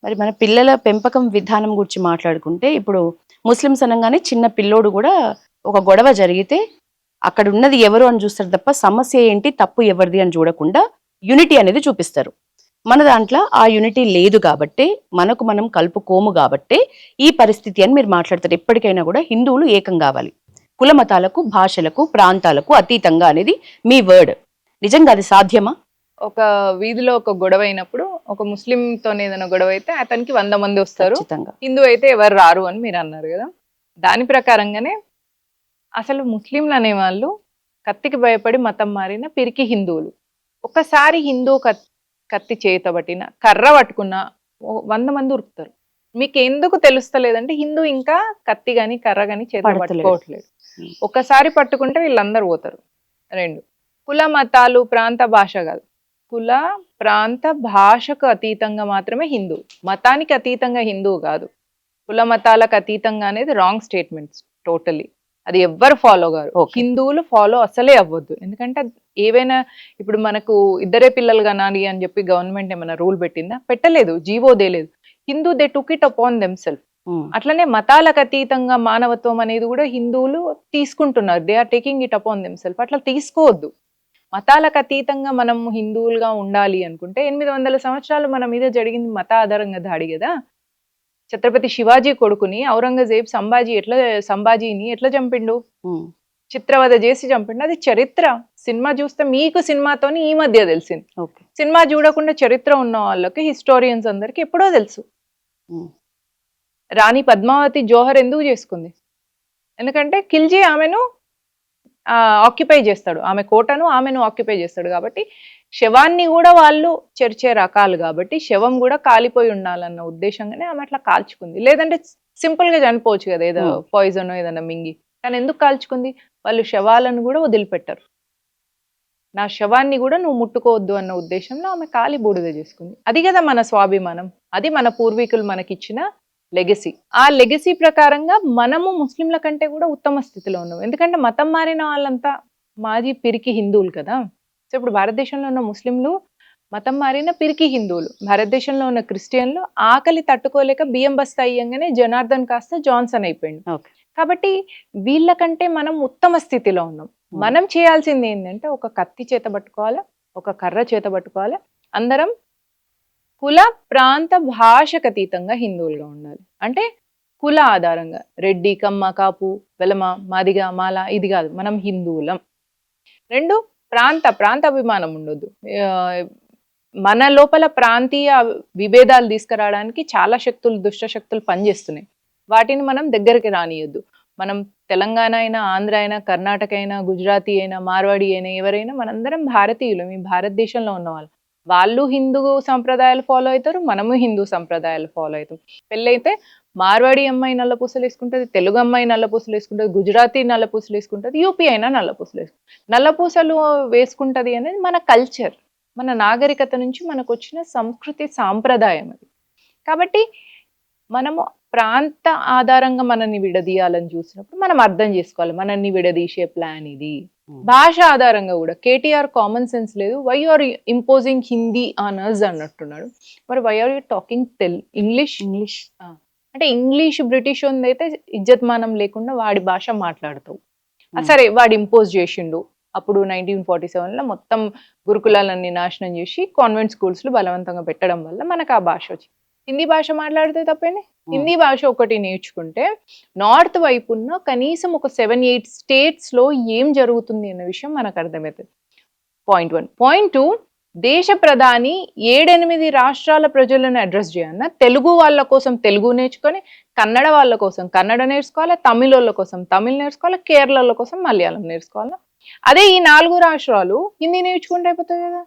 మరి మన పిల్లల పెంపకం విధానం గురించి మాట్లాడుకుంటే, ఇప్పుడు ముస్లిమ్స్ అనగానే చిన్న పిల్లోడు కూడా ఒక గొడవ జరిగితే అక్కడ ఉన్నది ఎవరు అని చూస్తారు తప్ప సమస్య ఏంటి, తప్పు ఎవరిది అని చూడకుండా యూనిటీ అనేది చూపిస్తారు. మన దాంట్లో ఆ యూనిటీ లేదు కాబట్టి, మనకు మనం కలుపుకోము కాబట్టి ఈ పరిస్థితి అని మీరు మాట్లాడతారు. ఎప్పటికైనా కూడా హిందువులు ఏకం కావాలి, కుల మతాలకు, భాషలకు, ప్రాంతాలకు అతీతంగా అనేది మీ వర్డ్. నిజంగా అది సాధ్యమా? ఒక వీధిలో ఒక గొడవ అయినప్పుడు, ఒక ముస్లింతో ఏదైనా గొడవ అయితే అతనికి 100 మంది వస్తారు, హిందూ అయితే ఎవరు రారు అని మీరు అన్నారు కదా. దాని ప్రకారంగానే అసలు ముస్లింలు అనేవాళ్ళు కత్తికి భయపడి మతం మారిన పిరికి హిందువులు. ఒకసారి హిందూ కత్తి చేత పట్టిన, కర్ర పట్టుకున్న 100 మంది ఉరుకుతారు. మీకు ఎందుకు తెలుస్తలేదంటే హిందూ ఇంకా కత్తి గాని కర్ర గాని చేత పట్టుకోవట్లేదు. ఒకసారి పట్టుకుంటే వీళ్ళందరూ పోతారు. 2, కుల మతాలు ప్రాంత భాష కాదు, కుల ప్రాంత భాషకు అతీతంగా మాత్రమే హిందూ, మతానికి అతీతంగా హిందువు కాదు. కుల మతాలకు అతీతంగా అనేది రాంగ్ స్టేట్మెంట్స్ టోటలీ. అది ఎవ్వరు ఫాలో గారు, హిందువులు ఫాలో అసలే అవ్వద్దు. ఎందుకంటే ఏవైనా ఇప్పుడు మనకు ఇద్దరే పిల్లలు కనాలి అని చెప్పి గవర్నమెంట్ ఏమైనా రూల్ పెట్టిందా? పెట్టలేదు, జీవోదేలేదు. Hindu they took it upon themselves. అట్లనే మతాలకు అతీతంగా మానవత్వం అనేది కూడా హిందువులు తీసుకుంటున్నారు, they are taking it upon themselves. అట్లా తీసుకోవద్దు. మతాలకు అతీతంగా మనం హిందువులుగా ఉండాలి అనుకుంటే 800 సంవత్సరాలు మన మీద జరిగింది మత ఆధారంగా దాడి కదా. ఛత్రపతి శివాజీ కొడుకుని ఔరంగజేబ్ సంభాజీని ఎట్లా చంపిండు? చిత్రవద చేసి చంపిండు. అది చరిత్ర. సినిమా చూస్తే మీకు సినిమాతోని ఈ మధ్య తెలిసింది. సినిమా చూడకుండా చరిత్ర ఉన్న వాళ్ళకి, హిస్టోరియన్స్ అందరికి ఎప్పుడో తెలుసు. రాణి పద్మావతి జోహర్ ఎందుకు చేసుకుంది? ఎందుకంటే ఖిల్జీ ఆమెను ఆక్యుపై చేస్తాడు, ఆమె కోటను ఆమెను ఆక్యుపై చేస్తాడు. కాబట్టి శవాన్ని కూడా వాళ్ళు చెరిచే రకాలు కాబట్టి శవం కూడా కాలిపోయి ఉండాలన్న ఉద్దేశంగానే ఆమె అట్లా కాల్చుకుంది. లేదంటే సింపుల్ గా చనిపోవచ్చు కదా, ఏదో పాయిజన్ ఏదైనా మింగి. కానీ ఎందుకు కాల్చుకుంది? వాళ్ళు శవాలను కూడా వదిలిపెట్టారు. నా శవాన్ని కూడా నువ్వు ముట్టుకోవద్దు అన్న ఉద్దేశంలో ఆమె కాలి బూడిద చేసుకుంది. అది కదా మన స్వాభిమానం, అది మన పూర్వీకులు మనకిచ్చిన లెగసీ. ఆ లెగసీ ప్రకారంగా మనము ముస్లింల కంటే కూడా ఉత్తమ స్థితిలో ఉన్నాం. ఎందుకంటే మతం మారిన వాళ్ళంతా మాజీ పిరికి హిందువులు కదా. సో ఇప్పుడు భారతదేశంలో ఉన్న ముస్లింలు మతం మారిన పిరికి హిందువులు, భారతదేశంలో ఉన్న క్రిస్టియన్లు ఆకలి తట్టుకోలేక బియ్యం బస్తా అయ్యంగానే జనార్దన్ కాస్త జాన్సన్ అయిపోయింది. కాబట్టి వీళ్ళకంటే మనం ఉత్తమ స్థితిలో ఉన్నాం. మనం చేయాల్సింది ఏంటంటే ఒక కత్తి చేత పట్టుకోవాలా, ఒక కర్ర చేత పట్టుకోవాలా, అందరం కుల ప్రాంత భాషకు అతీతంగా హిందువులుగా ఉండాలి. అంటే కుల ఆధారంగా రెడ్డి, కమ్మ, కాపు, వెలమ, మాదిగ, మాల ఇది కాదు, మనం హిందువులం. 2, ప్రాంత అభిమానం ఉండొద్దు. మన లోపల ప్రాంతీయ విభేదాలు తీసుకురావడానికి చాలా శక్తులు, దుష్ట శక్తులు పనిచేస్తున్నాయి. వాటిని మనం దగ్గరికి రానియొద్దు. మనం తెలంగాణ అయినా, ఆంధ్ర అయినా, కర్ణాటక అయినా, గుజరాతీ అయినా, మార్వాడి అయినా, ఎవరైనా మనందరం భారతీయులు. మీ భారతదేశంలో ఉన్నవాళ్ళు, వాళ్ళు హిందూ సంప్రదాయాలు ఫాలో అవుతారు, మనము హిందూ సంప్రదాయాలు ఫాలో అవుతాం. పెళ్ళైతే మార్వాడి అమ్మాయి నల్లపూసలు వేసుకుంటుంది, తెలుగు అమ్మాయి నల్లపూసలు వేసుకుంటుంది, గుజరాతీ నల్లపూసలు వేసుకుంటుంది, యూపీ అయినా నల్లపూసలు వేసుకుంటుంది. నల్లపూసలు వేసుకుంటుంది అనేది మన కల్చర్, మన నాగరికత నుంచి మనకు వచ్చిన సంస్కృతి సాంప్రదాయం అది. కాబట్టి మనము ప్రాంత ఆధారంగా మనల్ని విడదీయాలని చూసినప్పుడు మనం అర్థం చేసుకోవాలి మనల్ని విడదీసే ప్లాన్ ఇది. భాష ఆధారంగా కూడా కేటీఆర్ కామన్ సెన్స్ లేదు. Why are imposing Hindi on us అన్నట్టున్నాడు. మరి why are you talking English అంటే ఇంగ్లీష్ బ్రిటిష్ అయితే ఇజ్జత్మానం లేకుండా వాడి భాష మాట్లాడతావు. సరే వాడు ఇంపోజ్ చేసిండు అప్పుడు 1947లో మొత్తం గురుకులాలన్నీ నాశనం చేసి కాన్వెంట్ స్కూల్స్ బలవంతంగా పెట్టడం వల్ల మనకు ఆ భాష వచ్చింది. హిందీ భాష మాట్లాడితే తప్పేనే. హిందీ భాష ఒకటి నేర్చుకుంటే నార్త్ వైపు ఉన్న కనీసం ఒక 7-8 స్టేట్స్ లో ఏం జరుగుతుంది అన్న విషయం మనకు అర్థమవుతుంది. పాయింట్ 1. పాయింట్ 2, దేశ ప్రధాని 7-8 రాష్ట్రాల ప్రజలను అడ్రస్ చేయాలన్నా తెలుగు వాళ్ళ కోసం తెలుగు నేర్చుకొని, కన్నడ వాళ్ళ కోసం కన్నడ నేర్చుకోవాలి, తమిళ వాళ్ళ కోసం తమిళ్ నేర్చుకోవాలి, కేరళ కోసం మలయాళం నేర్చుకోవాలి. అదే ఈ 4 రాష్ట్రాలు హిందీ నేర్చుకుంటే అయిపోతుంది కదా.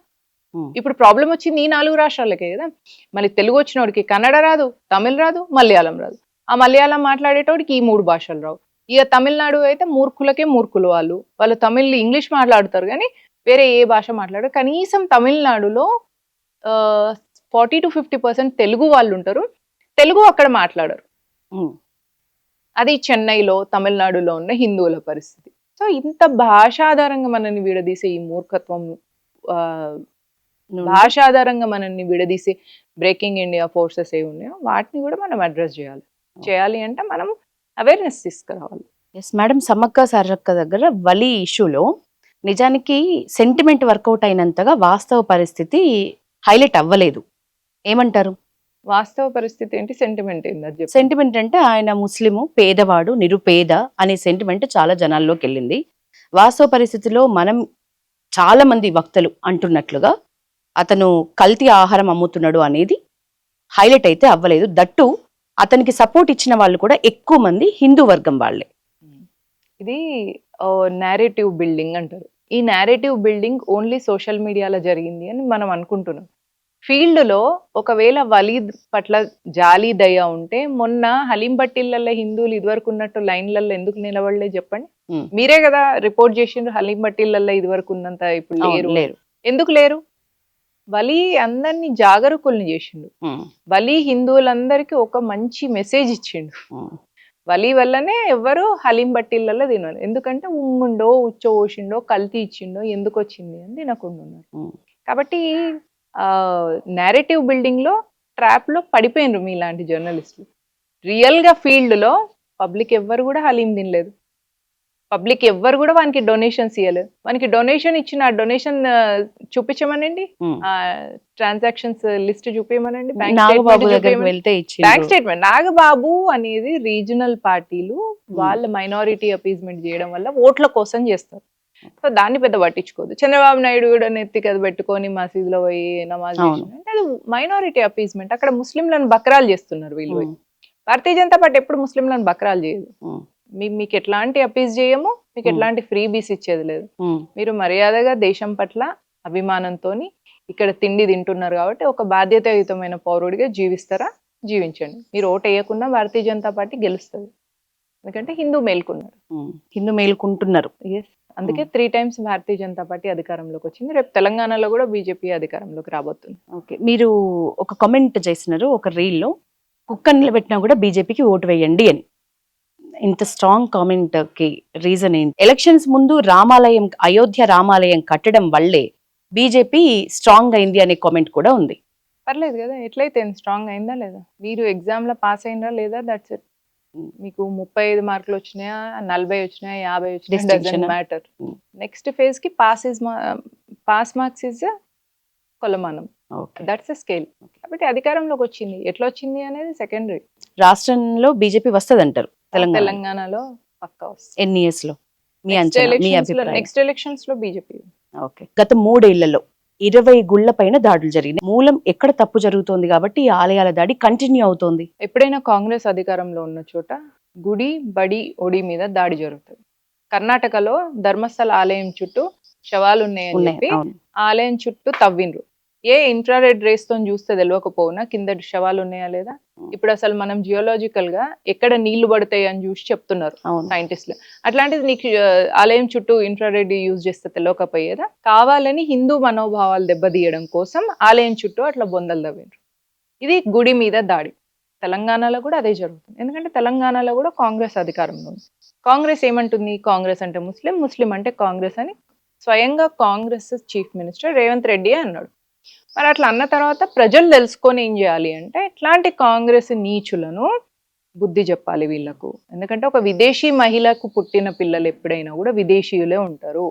ఇప్పుడు ప్రాబ్లం వచ్చింది ఈ 4 రాష్ట్రాలకే కదా. మళ్ళీ తెలుగు వచ్చినోడికి కన్నడ రాదు, తమిళ్ రాదు, మలయాళం రాదు. ఆ మలయాళం మాట్లాడేటోడికి ఈ 3 భాషలు రావు. ఇక తమిళనాడు అయితే మూర్ఖులకే మూర్ఖులు వాళ్ళు తమిళ్ ఇంగ్లీష్ మాట్లాడతారు కానీ వేరే ఏ భాష మాట్లాడరు. కనీసం తమిళనాడులో 40-50% తెలుగు వాళ్ళు ఉంటారు, తెలుగు అక్కడ మాట్లాడరు. అది చెన్నైలో తమిళనాడులో ఉన్న హిందువుల పరిస్థితి. సో ఇంత భాషాధారంగా మనల్ని విడదీసే ఈ మూర్ఖత్వం, భాషాధారంగా మనల్ని విడదీసే బ్రేకింగ్ ఇండియా ఫోర్సెస్ ఏ ఉన్నాయో వాటిని కూడా మనం అడ్రస్ చేయాలి అంటే మనం అవేర్నెస్ తీసుకురావాలి. ఎస్ మేడం, సమ్మక్క సారక్క దగ్గర వలి ఇష్యూలో నిజానికి సెంటిమెంట్ వర్కౌట్ అయినంతగా వాస్తవ పరిస్థితి హైలైట్ అవ్వలేదు. ఏమంటారు? వాస్తవ పరిస్థితి ఏంటి, సెంటిమెంట్ ఏంటి? సెంటిమెంట్ అంటే ఆయన ముస్లిము, పేదవాడు, నిరుపేద అనే సెంటిమెంట్ చాలా జనాల్లోకి వెళ్ళింది. వాస్తవ పరిస్థితిలో మనం చాలా మంది వక్తలు అంటున్నట్లుగా అతను కల్తీ ఆహారం అమ్ముతున్నాడు అనేది హైలైట్ అయితే అవ్వలేదు. దట్టు అతనికి సపోర్ట్ ఇచ్చిన వాళ్ళు కూడా ఎక్కువ మంది హిందూ వర్గం వాళ్ళే. ఇది నేరేటివ్ బిల్డింగ్ అంటారు. ఈ నేరేటివ్ బిల్డింగ్ ఓన్లీ సోషల్ మీడియాలో జరిగింది అని మనం అనుకుంటున్నాం. ఫీల్డ్ లో ఒకవేళ వలీద్ పట్ల జాలి దయ ఉంటే మొన్న హలీం బట్టీలలో హిందువులు ఇదివరకు ఉన్నట్టు లైన్లలో ఎందుకు నిలబడలేదు చెప్పండి? మీరే కదా రిపోర్ట్ చేసిండ్రు హలీం బట్టీలలో ఇదివరకు ఉన్నంత ఇప్పుడు లేరు. ఎందుకు లేరు? వలి అందరినీ జాగరూకుల్ని చేసిండు. వలి హిందువులందరికీ ఒక మంచి మెసేజ్ ఇచ్చిండు. వలి వల్లనే ఎవరు హలీం బట్టీలలో తినాలి. ఎందుకంటే ఉమ్ముండో ఉచ్చో పోసిండో కల్తీ ఇచ్చిండో ఎందుకు వచ్చింది అని తినకుండా ఉన్నారు. కాబట్టి నేరేటివ్ బిల్డింగ్ లో ట్రాప్ లో పడిపోయినరు మీలాంటి జర్నలిస్టులు. రియల్ గా ఫీల్డ్ లో పబ్లిక్ ఎవ్వరు కూడా హలీం తినలేదు. పబ్లిక్ ఎవ్వరు కూడా వానికి డొనేషన్స్ ఇవ్వలేదు. వానికి డొనేషన్ ఇచ్చిన డొనేషన్ చూపించమనండి, ట్రాన్సాక్షన్స్ లిస్ట్ చూపించమనండి, బ్యాంక్ స్టేట్మెంట్. నాగబాబు అనేది రీజనల్ పార్టీలు వాళ్ళ మైనారిటీ అపీజ్మెంట్ చేయడం వల్ల ఓట్ల కోసం చేస్తారు. సో దాన్ని పెద్ద పట్టించుకోదు. చంద్రబాబు నాయుడు కూడా నెత్తి కథ పెట్టుకొని మసీదులో పోయి నమాజ్ అంటే అది మైనారిటీ అపీజ్మెంట్. అక్కడ ముస్లింలను బక్రాలు చేస్తున్నారు వీళ్ళు. భారతీయ జనతా పార్టీ ఎప్పుడు ముస్లింలను బక్రాలు చేయదు. మీకు ఎట్లాంటి అపీజ్ చేయము, మీకు ఎట్లాంటి ఫ్రీ బీస్ ఇచ్చేది లేదు. మీరు మర్యాదగా దేశం పట్ల అభిమానంతో ఇక్కడ తిండి తింటున్నారు కాబట్టి ఒక బాధ్యతాయుతమైన పౌరుడిగా జీవిస్తారా, జీవించండి. మీరు ఓటు వేయకుండా భారతీయ జనతా పార్టీ గెలుస్తుంది. ఎందుకంటే హిందూ మేల్కుంటున్నారు. ఎస్, అందుకే 3 times భారతీయ జనతా పార్టీ అధికారంలోకి వచ్చింది. రేపు తెలంగాణలో కూడా బీజేపీ అధికారంలోకి రాబోతుంది. ఓకే, మీరు ఒక కామెంట్ చేసినారు ఒక రీల్లో, కుక్కని నిలబెట్టినా కూడా బీజేపీకి ఓటు వేయండి అని. ఇంత స్ట్రాంగ్ కామెంట్ కి రీజన్ ఏంటి? ఎలక్షన్స్ ముందు అయోధ్య రామాలయం కట్టడం వల్లే బీజేపీ స్ట్రాంగ్ అయింది అనే కామెంట్ కూడా ఉంది. పర్లేదు కదా, ఎట్లయితే స్ట్రాంగ్ అయిందా లేదా? మీరు ఎగ్జామ్ లో పాస్ అయినరా లేదా, దట్స్ ఇట్. మీకు 35 మార్కులు వచ్చినాయా, 40 వచ్చినాయా, 50 వచ్చినాయా, మ్యాటర్. నెక్స్ట్ ఫేజ్ కి పాస్ మార్క్స్ ఇస్ కొలమానం. That's a scale. కాబట్టి అధికారంలోకి వచ్చింది, ఎట్లా వచ్చింది అనేది సెకండరీ. రాష్ట్రంలో బీజేపీ వస్తుంది అంటారు, తెలంగాణలో పక్కా వస్తుంది. ఎన్ని ఇయర్స్ లో నెక్స్ట్ ఎలక్షన్స్ లో బీజేపీ. ఓకే, గత 3 ఏళ్లలో 20 గుళ్ల పైన దాడులు జరిగినాయి. మూలం ఎక్కడ తప్పు జరుగుతోంది కాబట్టి ఈ ఆలయాల దాడి కంటిన్యూ అవుతోంది. ఎప్పుడైనా కాంగ్రెస్ అధికారంలో ఉన్న చోట గుడి, బడి, ఒడి మీద దాడి జరుగుతుంది. కర్ణాటకలో ధర్మస్థల ఆలయం చుట్టూ శవాలు ఉన్నాయని చెప్పి ఆలయం చుట్టూ తవ్విండ్రు. ఏ ఇన్ఫ్రారెడ్ రేస్ తో చూస్తే తెలియకపోవునా కింద శవాలు ఉన్నాయా లేదా? ఇప్పుడు అసలు మనం జియోలాజికల్ గా ఎక్కడ నీళ్లు పడతాయి అని చూసి చెప్తున్నారు సైంటిస్టులు. అట్లాంటిది నీకు ఆలయం చుట్టూ ఇన్ఫ్రారెడ్ యూజ్ చేస్తే తెలియకపోయేదా? కావాలని హిందూ మనోభావాలు దెబ్బతీయడం కోసం ఆలయం చుట్టూ అట్లా బొందలు తవ్విండ్రు. ఇది గుడి మీద దాడి. తెలంగాణలో కూడా అదే జరుగుతుంది. ఎందుకంటే తెలంగాణలో కూడా కాంగ్రెస్ అధికారంలో ఉంది. కాంగ్రెస్ ఏమంటుంది, కాంగ్రెస్ అంటే ముస్లిం, ముస్లిం అంటే కాంగ్రెస్ అని స్వయంగా కాంగ్రెస్ చీఫ్ మినిస్టర్ రేవంత్ రెడ్డి అన్నాడు. మరి అట్లా అన్న తర్వాత ప్రజలు తెలుసుకొని ఏం చేయాలి అంటే ఇట్లాంటి కాంగ్రెస్ నీచులను బుద్ధి చెప్పాలి వీళ్ళకు. ఎందుకంటే ఒక విదేశీ మహిళకు పుట్టిన పిల్లలు ఎప్పుడైనా కూడా విదేశీయులే ఉంటారు.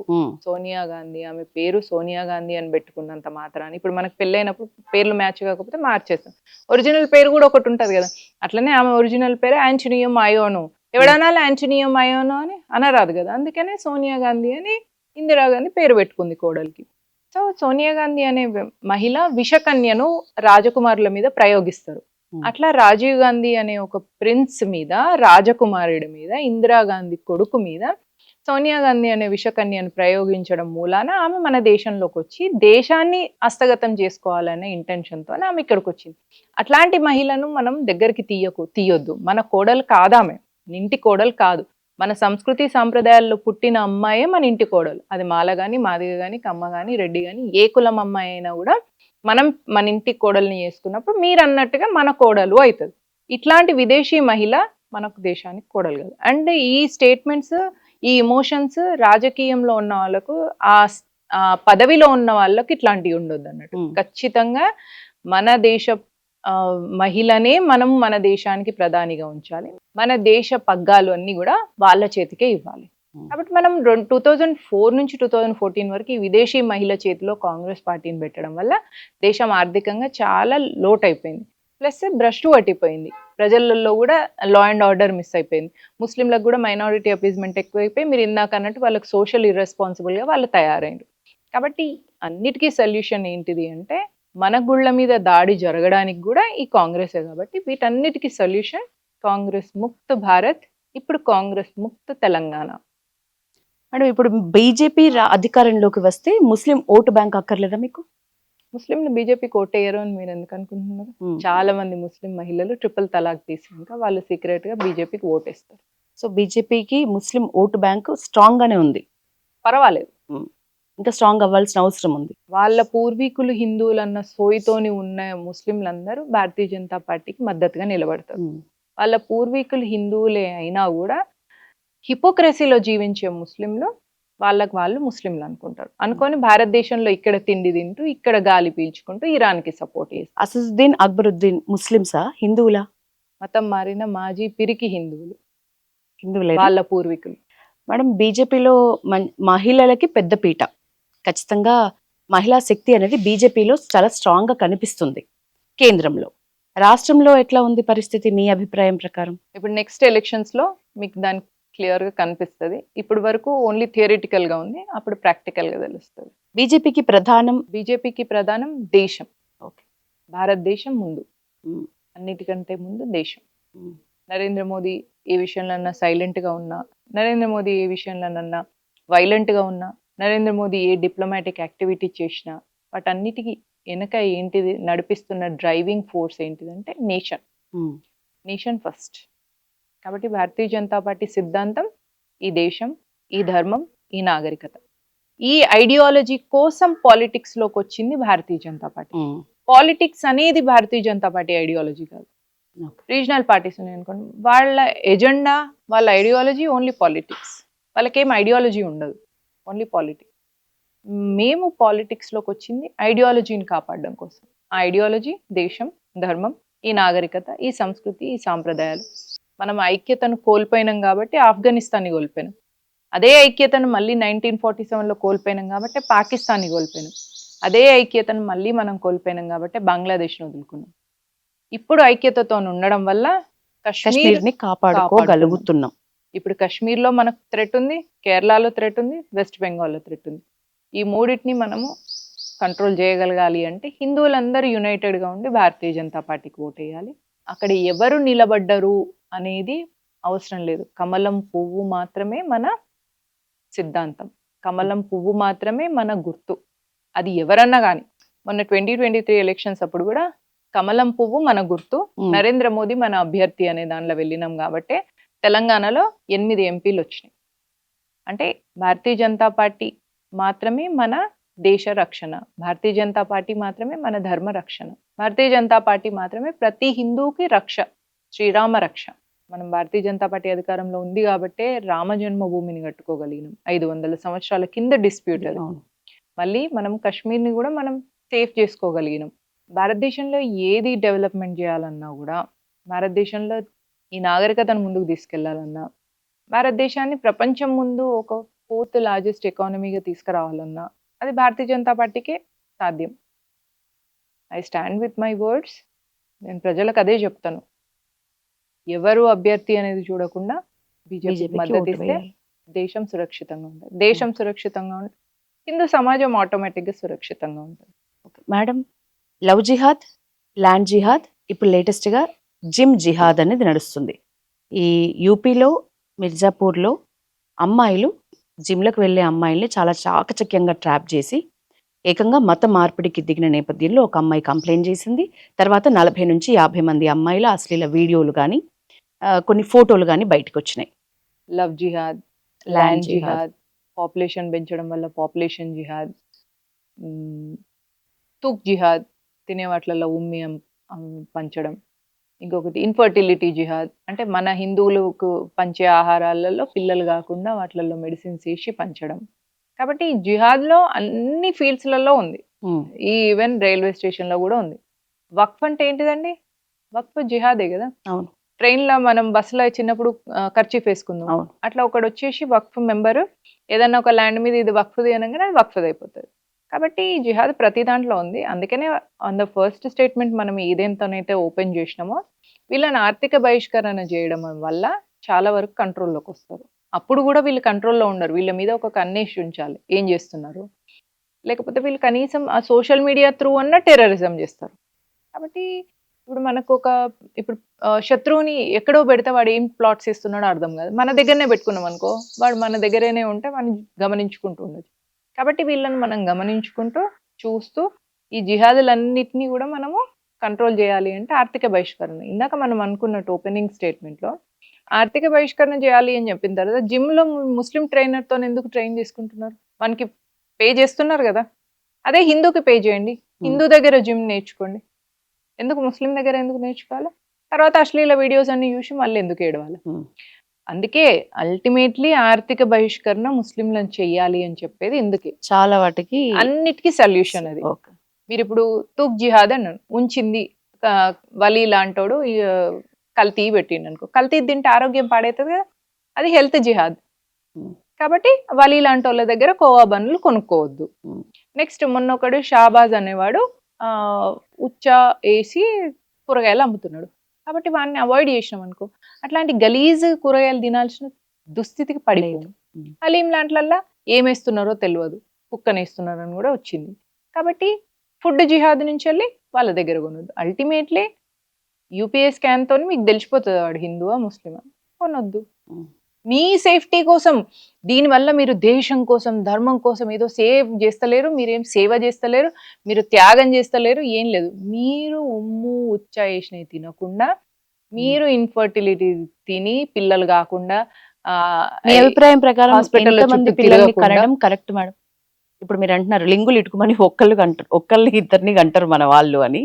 సోనియా గాంధీ, ఆమె పేరు సోనియా గాంధీ అని పెట్టుకున్నంత మాత్రాన్ని ఇప్పుడు మనకు పెళ్ళైనప్పుడు పేర్లు మ్యాచ్ కాకపోతే మార్చేస్తాం. ఒరిజినల్ పేరు కూడా ఒకటి ఉంటది కదా, అట్లనే ఆమె ఒరిజినల్ పేరు యాంటోనియో మయోనో. ఎవడనాలి యాంటోనియో మయోనో అని అనరాదు కదా, అందుకనే సోనియా గాంధీ అని ఇందిరాగాంధీ పేరు పెట్టుకుంది కోడలికి. సో సోనియా గాంధీ అనే మహిళ విషకన్యను రాజకుమారుల మీద ప్రయోగిస్తారు. అట్లా రాజీవ్ గాంధీ అనే ఒక ప్రిన్స్ మీద, రాజకుమారుడి మీద, ఇందిరాగాంధీ కొడుకు మీద సోనియా గాంధీ అనే విషకన్యను ప్రయోగించడం మూలాన ఆమె మన దేశంలోకి వచ్చి దేశాన్ని హస్తగతం చేసుకోవాలనే ఇంటెన్షన్తో ఆమె ఇక్కడికి వచ్చింది. అట్లాంటి మహిళను మనం దగ్గరికి తీయొద్దు. మన కోడలు కాదామె, ఇంటి కోడలు కాదు. మన సంస్కృతి సాంప్రదాయాల్లో పుట్టిన అమ్మాయే మన ఇంటి కోడలు. అది మాల కానీ, మాదిగ కానీ, కమ్మ కానీ, రెడ్డి కానీ, ఏ కులం అమ్మాయి అయినా కూడా మనం మన ఇంటి కోడల్ని చేసుకున్నప్పుడు మీరు అన్నట్టుగా మన కోడలు అవుతుంది. ఇట్లాంటి విదేశీ మహిళ మనకు దేశానికి కోడలు కాదు. అండ్ ఈ స్టేట్మెంట్స్, ఈ ఎమోషన్స్ రాజకీయంలో ఉన్న వాళ్ళకు, ఆ పదవిలో ఉన్న వాళ్ళకి ఇట్లాంటివి ఉండొద్దు అన్నట్టు. ఖచ్చితంగా మన దేశ మహిళనే మనం మన దేశానికి ప్రధానిగా ఉంచాలి. మన దేశ పగ్గాలు అన్ని కూడా వాళ్ళ చేతికే ఇవ్వాలి. కాబట్టి మనం 2004 నుంచి 2014 వరకు ఈ విదేశీ మహిళ చేతిలో కాంగ్రెస్ పార్టీని పెట్టడం వల్ల దేశం ఆర్థికంగా చాలా లోట్ అయిపోయింది. ప్లస్ భ్రష్టు పట్టిపోయింది. ప్రజలలో కూడా లా అండ్ ఆర్డర్ మిస్ అయిపోయింది. ముస్లింలకు కూడా మైనారిటీ అపీజ్మెంట్ ఎక్కువైపోయి మీరు ఇందాక అన్నట్టు వాళ్ళకి సోషల్ ఇర్రెస్పాన్సిబుల్గా వాళ్ళు తయారైంది. కాబట్టి అన్నిటికీ సొల్యూషన్ ఏంటిది అంటే మన గుళ్ళ మీద దాడి జరగడానికి కూడా ఈ కాంగ్రెసే. కాబట్టి వీటన్నిటికీ సొల్యూషన్ కాంగ్రెస్ ముక్త భారత్, ఇప్పుడు కాంగ్రెస్ ముక్త తెలంగాణ. మేడం, ఇప్పుడు బీజేపీ అధికారంలోకి వస్తే ముస్లిం ఓటు బ్యాంక్ అక్కర్లేదా మీకు? ముస్లింలు బీజేపీకి ఓటేయరు అని మీరు ఎందుకు అనుకుంటున్నారు? చాలా మంది ముస్లిం మహిళలు ట్రిపుల్ తలాక్ తీసినాక వాళ్ళు సీక్రెట్ గా బీజేపీకి ఓటేస్తారు. సో బీజేపీకి ముస్లిం ఓటు బ్యాంక్ స్ట్రాంగ్ గానే ఉంది. పర్వాలేదు, ఇంకా స్ట్రాంగ్ అవ్వాల్సిన అవసరం ఉంది. వాళ్ళ పూర్వీకులు హిందువులన్న సోయితోని ఉన్న ముస్లింలందరూ భారతీయ జనతా పార్టీకి మద్దతుగా నిలబడతారు. వాళ్ళ పూర్వీకులు హిందువులే అయినా కూడా హిపోక్రసీలో జీవించే ముస్లింలు వాళ్ళకు వాళ్ళు ముస్లింలు అనుకొని భారతదేశంలో ఇక్కడ తిండి తింటూ, ఇక్కడ గాలి పీల్చుకుంటూ ఇరాన్కి సపోర్ట్ చేస్తారు. అసదుద్దీన్, అక్బరుద్దీన్ ముస్లింసా హిందువులా? మతం మారిన మాజీ పిరికి హిందువులే వాళ్ళ పూర్వీకులు. మేడం, బీజేపీలో మహిళలకి పెద్ద పీట. ఖచ్చితంగా మహిళా శక్తి అనేది బీజేపీలో చాలా స్ట్రాంగ్ గా కనిపిస్తుంది. కేంద్రంలో, రాష్ట్రంలో ఎట్లా ఉంది పరిస్థితి మీ అభిప్రాయం ప్రకారం? ఇప్పుడు నెక్స్ట్ ఎలక్షన్స్ లో మీకు దాని క్లియర్ గా కనిపిస్తుంది. ఇప్పుడు వరకు ఓన్లీ థియరిటికల్ గా ఉంది, అప్పుడు ప్రాక్టికల్ గా తెలుస్తుంది. బీజేపీకి ప్రధానం దేశం. ఓకే, భారతదేశం ముందు, అన్నిటికంటే ముందు దేశం. నరేంద్ర మోదీ ఏ విషయంలో సైలెంట్ గా ఉన్నా, నరేంద్ర మోదీ ఏ విషయంలోనన్నా వైలెంట్ గా ఉన్నా, నరేంద్ర మోదీ ఏ డిప్లొమాటిక్ యాక్టివిటీ చేసినా వాటన్నిటికీ వెనక ఏంటిది నడిపిస్తున్న డ్రైవింగ్ ఫోర్స్ ఏంటిదంటే నేషన్ ఫస్ట్. కాబట్టి భారతీయ జనతా పార్టీ సిద్ధాంతం ఈ దేశం, ఈ ధర్మం, ఈ నాగరికత. ఈ ఐడియాలజీ కోసం పాలిటిక్స్ లోకి వచ్చింది భారతీయ జనతా పార్టీ. పాలిటిక్స్ అనేది భారతీయ జనతా పార్టీ ఐడియాలజీ కాదు. రీజనల్ పార్టీస్ ఉన్నాయి అనుకోండి, వాళ్ళ ఎజెండా, వాళ్ళ ఐడియాలజీ ఓన్లీ పాలిటిక్స్. వాళ్ళకేం ఐడియాలజీ ఉండదు, ఓన్లీ పాలిటిక్స్. మేము పాలిటిక్స్లోకి వచ్చింది ఐడియాలజీని కాపాడడం కోసం. ఆ ఐడియాలజీ దేశం, ధర్మం, ఈ నాగరికత, ఈ సంస్కృతి, ఈ సాంప్రదాయాలు. మనం ఐక్యతను కోల్పోయినాం కాబట్టి ఆఫ్ఘనిస్తాన్ని కోల్పోయినాం. అదే ఐక్యతను మళ్ళీ 1947లో కోల్పోయినాం కాబట్టి పాకిస్తాన్ని కోల్పోయినాం. అదే ఐక్యతను మళ్ళీ మనం కోల్పోయినాం కాబట్టి బంగ్లాదేశ్ని వదులుకున్నాం. ఇప్పుడు ఐక్యతతో ఉండడం వల్ల కాశ్మీర్ని కాపాడుకోగలుగుతున్నాం. ఇప్పుడు కాశ్మీర్లో మనకు థ్రెట్ ఉంది, కేరళలో థ్రెట్ ఉంది, వెస్ట్ బెంగాల్లో థ్రెట్ ఉంది. ఈ మూడింటిని మనము కంట్రోల్ చేయగలగాలి అంటే హిందువులందరూ యునైటెడ్గా ఉండి భారతీయ జనతా పార్టీకి ఓటేయాలి. అక్కడ ఎవరు నిలబడ్డరు అనేది అవసరం లేదు. కమలం పువ్వు మాత్రమే మన సిద్ధాంతం, కమలం పువ్వు మాత్రమే మన గుర్తు. అది ఎవరన్నా కానీ, మొన్న 2023 ఎలక్షన్స్ అప్పుడు కూడా కమలం పువ్వు మన గుర్తు, నరేంద్ర మోదీ మన అభ్యర్థి అనే దానిలో వెళ్ళినాం కాబట్టి తెలంగాణలో 8 ఎంపీలు వచ్చినాయి. అంటే భారతీయ జనతా పార్టీ మాత్రమే మన దేశ రక్షణ, భారతీయ జనతా పార్టీ మాత్రమే మన ధర్మ రక్షణ, భారతీయ జనతా పార్టీ మాత్రమే ప్రతి హిందువుకి రక్ష. శ్రీరామ రక్ష. మనం భారతీయ జనతా పార్టీ అధికారంలో ఉంది కాబట్టే రామ జన్మభూమిని కట్టుకోగలిగినాం. 500 సంవత్సరాల కింద డిస్ప్యూట్ అది. అవును. మళ్ళీ మనం కాశ్మీర్ని కూడా మనం సేఫ్ చేసుకోగలిగినాం. భారతదేశంలో ఏది డెవలప్మెంట్ చేయాలన్నా కూడా, భారతదేశంలో ఈ నాగరికతను ముందుకు తీసుకెళ్లాలన్నా, భారతదేశాన్ని ప్రపంచం ముందు ఒక 4th లార్జెస్ట్ ఎకానమీగా తీసుకురావాలన్నా అది భారతీయ జనతా పార్టీకే సాధ్యం. I stand with my words. నేను ప్రజలకు అదే చెప్తాను. ఎవరు అభ్యర్థి అనేది చూడకుండా బీజేపీకి బీజేపీకి మద్దతు ఓటు ఇస్తే వేయాలి. దేశం సురక్షితంగా ఉంటుంది. దేశం సురక్షితంగా ఉంటే హిందూ సమాజం ఆటోమేటిక్గా సురక్షితంగా ఉంటుంది. మేడం, లవ్ జిహాద్, ల్యాండ్ జిహాద్, ఇప్పుడు లేటెస్ట్ గా జిమ్ జిహాద్ అనేది నడుస్తుంది. ఈ యూపీలో మిర్జాపూర్లో అమ్మాయిలు జిమ్లకు వెళ్ళే అమ్మాయిల్ని చాలా చాకచక్యంగా ట్రాప్ చేసి ఏకంగా మత మార్పిడికి దిగిన నేపథ్యంలో ఒక అమ్మాయి కంప్లైంట్ చేసింది. తర్వాత 40 నుంచి 50 మంది అమ్మాయిల అశ్లీల వీడియోలు కానీ కొన్ని ఫోటోలు కానీ బయటకు వచ్చినాయి. లవ్ జిహాద్, ల్యాండ్ జిహాద్, పాపులేషన్ పెంచడం వల్ల పాపులేషన్ జిహాద్, తూక్ జిహాద్, తినే వాటిలలో ఉమ్మి పంచడం, ఇంకొకటి ఇన్ఫర్టిలిటీ జిహాద్, అంటే మన హిందువులకు పంచే ఆహారాలలో పిల్లలు కాకుండా వాటిలలో మెడిసిన్స్ వేసి పంచడం. కాబట్టి ఈ జిహాద్లో అన్ని ఫీల్డ్స్లలో ఉంది. ఈ ఈవెన్ రైల్వే స్టేషన్లో కూడా ఉంది. వక్ఫ్ అంటే ఏంటిదండి? వక్ఫ్ జిహాదే కదా. అవును. ట్రైన్లో మనం బస్సులో చిన్నప్పుడు ఖర్చీఫ్ వేసుకుందాం. అవును. అట్లా ఒకడు వచ్చేసి వక్ఫ్ మెంబరు ఏదన్నా ఒక ల్యాండ్ మీద ఇది వక్ఫ్ది అనగానే అది వక్ఫ్ది అయిపోతుంది. కాబట్టి ఈ జిహాద్ ప్రతి దాంట్లో ఉంది. అందుకనే ఆన్ ద ఫస్ట్ స్టేట్మెంట్ మనం ఏదేంతోనైతే ఓపెన్ చేసినామో వీళ్ళని ఆర్థిక బహిష్కరణ చేయడం వల్ల చాలా వరకు కంట్రోల్లోకి వస్తారు. అప్పుడు కూడా వీళ్ళు కంట్రోల్లో ఉండరు. వీళ్ళ మీద ఒక కన్నేసి ఉంచాలి, ఏం చేస్తున్నారు. లేకపోతే వీళ్ళు కనీసం ఆ సోషల్ మీడియా త్రూ అన్న టెర్రరిజం చేస్తారు. కాబట్టి ఇప్పుడు మనకు ఇప్పుడు శత్రువుని ఎక్కడో పెడితే వాడు ఏం ప్లాట్స్ ఇస్తున్నాడో అర్థం కాదు. మన దగ్గరనే పెట్టుకున్నాం అనుకో, వాడు మన దగ్గరనే ఉంటే మనం గమనించుకుంటూ ఉండొచ్చు. కాబట్టి వీళ్ళని మనం గమనించుకుంటూ చూస్తూ ఈ జిహాదులన్నిటినీ కూడా మనము కంట్రోల్ చేయాలి అంటే ఆర్థిక బహిష్కరణ. ఇందాక మనం అనుకున్నట్టు ఓపెనింగ్ స్టేట్మెంట్లో ఆర్థిక బహిష్కరణ చేయాలి అని చెప్పిన తర్వాత జిమ్లో ముస్లిం ట్రైనర్తో ఎందుకు ట్రైన్ చేసుకుంటున్నారు? మనకి పే చేస్తున్నారు కదా. అదే హిందూకి పే చేయండి, హిందూ దగ్గర జిమ్ నేర్చుకోండి. ఎందుకు ముస్లిం దగ్గర ఎందుకు నేర్చుకోవాలి? తర్వాత అశ్లీల వీడియోస్ అన్ని చూసి మళ్ళీ ఎందుకు ఏడవాలి? అందుకే అల్టిమేట్లీ ఆర్థిక బహిష్కరణ ముస్లింలను చెయ్యాలి అని చెప్పేది ఎందుకే. చాలా వాటికి అన్నిటికీ సొల్యూషన్ అది. మీరు ఇప్పుడు తూక్ జిహాద్ అన్నాను, ఉంచింది వలీ లాంటోడు కల్తీ పెట్టిండు అనుకో, కల్తీ తింటే ఆరోగ్యం పాడవుతుంది కదా, అది హెల్త్ జిహాద్. కాబట్టి వలీ లాంటి వాళ్ళ దగ్గర కోవా బన్నులు కొనుక్కోవద్దు. నెక్స్ట్ మొన్న ఒకడు షాబాజ్ అనేవాడు ఉచ్చా వేసి కూరగాయలు అమ్ముతున్నాడు. కాబట్టి వాడిని అవాయిడ్ చేసినాం అనుకో, అట్లాంటి గలీజ్ కూరగాయలు తినాల్సిన దుస్థితికి పడిపోయింది. హలీం లాంటిలల్లా ఏమేస్తున్నారో తెలియదు, కుక్కనేస్తున్నారు అని కూడా వచ్చింది. కాబట్టి ఫుడ్ జిహాద్ నుంచి వెళ్ళి వాళ్ళ దగ్గర కొనొద్దు. అల్టిమేట్లీ యూపీఏ స్కాన్తో మీకు తెలిసిపోతుంది వాడు హిందువా ముస్లిమా. కొనొద్దు. మీ సేఫ్టీ కోసం, దీనివల్ల మీరు దేశం కోసం ధర్మం కోసం ఏదో సేవ్ చేస్తలేరు, మీరేం సేవ చేస్తలేరు, మీరు త్యాగం చేస్తలేరు, ఏం లేదు. మీరు ఉమ్ము ఉచ్చా వేసినవి తినకుండా, మీరు ఇన్ఫర్టిలిటీ తిని పిల్లలు కాకుండా మీ అభిప్రాయం ప్రకారం హాస్పిటల్ పిల్లల్ని కనడం కరెక్ట్ మేడం? ఇప్పుడు మీరు అంటున్నారు లింగులు ఇటుకుమని ఒక్కళ్ళు ఇద్దరిని అంటారు మన వాళ్ళు అని.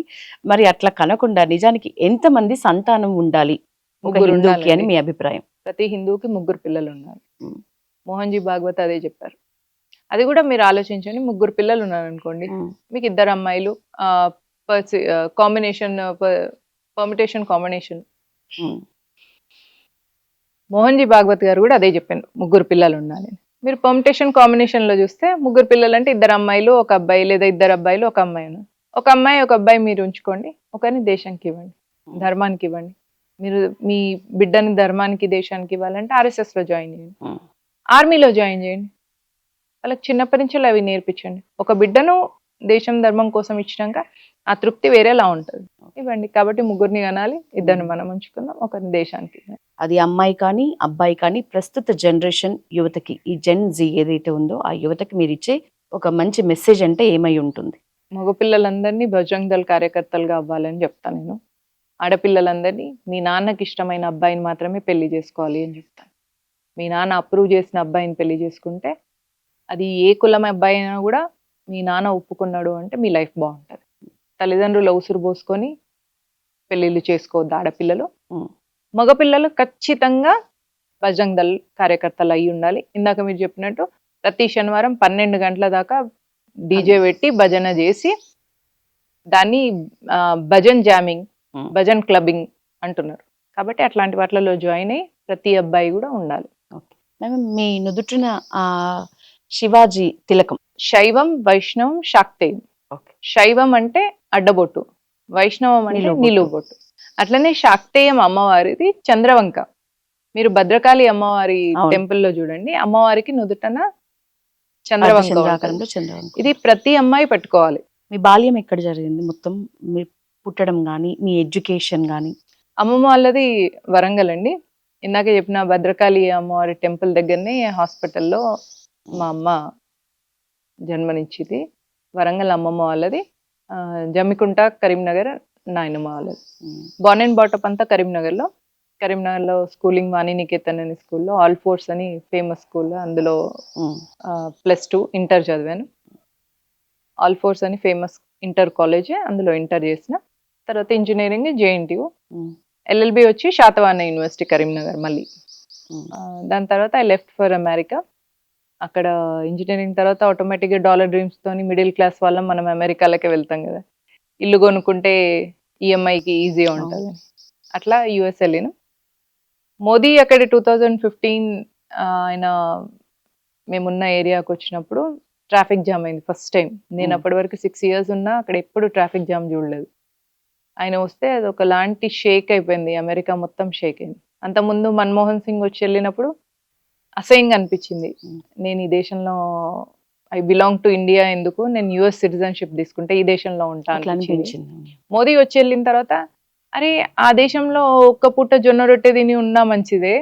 మరి అట్లా కనకుండా నిజానికి ఎంతమంది సంతానం ఉండాలి ఒక హిందూకి అని మీ అభిప్రాయం? ప్రతి హిందూకి 3 పిల్లలు ఉన్నారు. మోహన్జీ భాగవత్ అదే చెప్పారు. అది కూడా మీరు ఆలోచించండి. 3 పిల్లలు ఉన్నారు అనుకోండి, మీకు 2 అమ్మాయిలు, పర్మిటేషన్ కాంబినేషన్. మోహన్జీ భాగవత్ గారు కూడా అదే చెప్పారు, 3 పిల్లలు ఉండాలి. మీరు పర్మిటేషన్ కాంబినేషన్ లో చూస్తే 3 పిల్లలు అంటే 2 అమ్మాయిలు 1 అబ్బాయి, లేదా 2 అబ్బాయిలు 1 అమ్మాయి ఉన్నారు. 1 అమ్మాయి 1 అబ్బాయి మీరు ఉంచుకోండి, ఒకరిని దేశానికి ఇవ్వండి, ధర్మానికి ఇవ్వండి. మీరు మీ బిడ్డని ధర్మానికి దేశానికి ఇవ్వాలంటే RSS లో జాయిన్ చేయండి, ఆర్మీలో జాయిన్ చేయండి. వాళ్ళకి చిన్నప్పటి నుంచి అవి నేర్పించండి. ఒక బిడ్డను దేశం ధర్మం కోసం ఇచ్చినాక ఆ తృప్తి వేరేలా ఉంటుంది. ఇవ్వండి. కాబట్టి 3 కనాలి, 2 మనం ఉంచుకుందాం, ఒకరిని దేశానికి. అది అమ్మాయి కానీ అబ్బాయి కానీ ప్రస్తుత జనరేషన్ యువతకి, ఈ జెన్ జీ ఏదైతే ఉందో ఆ యువతకి మీరు ఇచ్చే ఒక మంచి మెసేజ్ అంటే ఏమై ఉంటుంది? మగపిల్లలందరినీ బజరంగ్ దళ్ కార్యకర్తలుగా అవ్వాలని చెప్తాను నేను. ఆడపిల్లలందరినీ మీ నాన్నకి ఇష్టమైన అబ్బాయిని మాత్రమే పెళ్లి చేసుకోవాలి అని చెప్తాను. మీ నాన్న అప్రూవ్ చేసిన అబ్బాయిని పెళ్లి చేసుకుంటే, అది ఏ కులం అబ్బాయి అయినా కూడా మీ నాన్న ఒప్పుకున్నాడు అంటే మీ లైఫ్ బాగుంటుంది. తల్లిదండ్రులు ఉసురు పోసుకొని పెళ్లిళ్ళు చేసుకోవద్దు ఆడపిల్లలు. ఉమ్. మగపిల్లలు ఖచ్చితంగా బజరంగ్ దళ్ కార్యకర్తలు అయి ఉండాలి. ఇందాక మీరు చెప్పినట్టు ప్రతి శనివారం 12 గంటల దాకా డీజే పెట్టి భజన చేసి దాన్ని భజన్ జామింగ్, భజన్ క్లబ్బింగ్ అంటున్నారు. కాబట్టి అట్లాంటి వాటిలలో జాయిన్ అయ్యి ప్రతి అబ్బాయి కూడా ఉండాలి. మేడం, మీ నుదుటిన ఆ శివాజీ తిలకం. శైవం, వైష్ణవం, శాక్తేయం. శైవం అంటే అడ్డబొట్టు, వైష్ణవం అంటే నిలువుబొట్టు. నిలువుబొట్టు. అట్లనే శాక్తేయం అమ్మవారిది చంద్రవంక. మీరు భద్రకాళి అమ్మవారి అవును. టెంపుల్లో చూడండి, అమ్మవారికి నుదుటన చంద్రవంక ఉంటుంది. చంద్రాకారంలో చంద్రవంక. ఇది ప్రతి అమ్మాయి పెట్టుకోవాలి. మీ బాల్యం ఎక్కడ జరిగింది? మొత్తం మీరు పుట్టడం కానీ మీ ఎడ్యుకేషన్ కానీ. అమ్మమ్మ వాళ్ళది వరంగల్ అండి. ఇందాక చెప్పిన భద్రకాళి అమ్మవారి టెంపుల్ దగ్గరనే హాస్పిటల్లో మా అమ్మ జన్మనిచ్చింది. వరంగల్ అమ్మమ్మ వాళ్ళది, జమ్మికుంట కరీంనగర్ నాయనమ్మ వాళ్ళది. బార్న్ అండ్ బాటప్ అంతా కరీంనగర్లో. కరీంనగర్లో స్కూలింగ్ వాణినికేతన్ అనే స్కూల్లో, ఆల్ ఫోర్స్ అని ఫేమస్ స్కూల్, అందులో +2 ఇంటర్ చదివాను. ఆల్ ఫోర్స్ అని ఫేమస్ ఇంటర్ కాలేజ్, అందులో ఇంటర్ చేసిన తర్వాత ఇంజనీరింగ్ JNTU, LLB వచ్చి శాతవాహన యూనివర్సిటీ కరీంనగర్ మళ్ళీ. దాని తర్వాత ఐ లెఫ్ట్ ఫర్ అమెరికా. అక్కడ ఇంజనీరింగ్ తర్వాత ఆటోమేటిక్గా డాలర్ డ్రీమ్స్ తోని మిడిల్ క్లాస్ వాళ్ళం మనం అమెరికాలకే వెళ్తాం కదా, ఇల్లు కొనుక్కుంటే EMIకి ఈజీగా ఉంటుంది. అట్లా US వెళ్ళాను. మోదీ అక్కడ 2015 ఆయన మేమున్న ఏరియాకి వచ్చినప్పుడు ట్రాఫిక్ జామ్ అయింది ఫస్ట్ టైం. నేను అప్పటి వరకు 6 years ఉన్నా అక్కడ ఎప్పుడు ట్రాఫిక్ జామ్ చూడలేదు. ఆయన వస్తే అది ఒకలాంటి షేక్ అయిపోయింది, అమెరికా మొత్తం షేక్ అయింది. అంతకుముందు మన్మోహన్ సింగ్ వచ్చి వెళ్ళినప్పుడు అసహ్యంగా అనిపించింది, నేను ఈ దేశంలో ఐ బిలాంగ్ టు ఇండియా, ఎందుకు నేను US సిటిజన్షిప్ తీసుకుంటే ఈ దేశంలో ఉంటా అనిపించింది. మోదీ వచ్చి వెళ్ళిన తర్వాత అరే ఆ దేశంలో ఒక్క పూట జొన్న రొట్టె తిని ఉన్నా మంచిదే,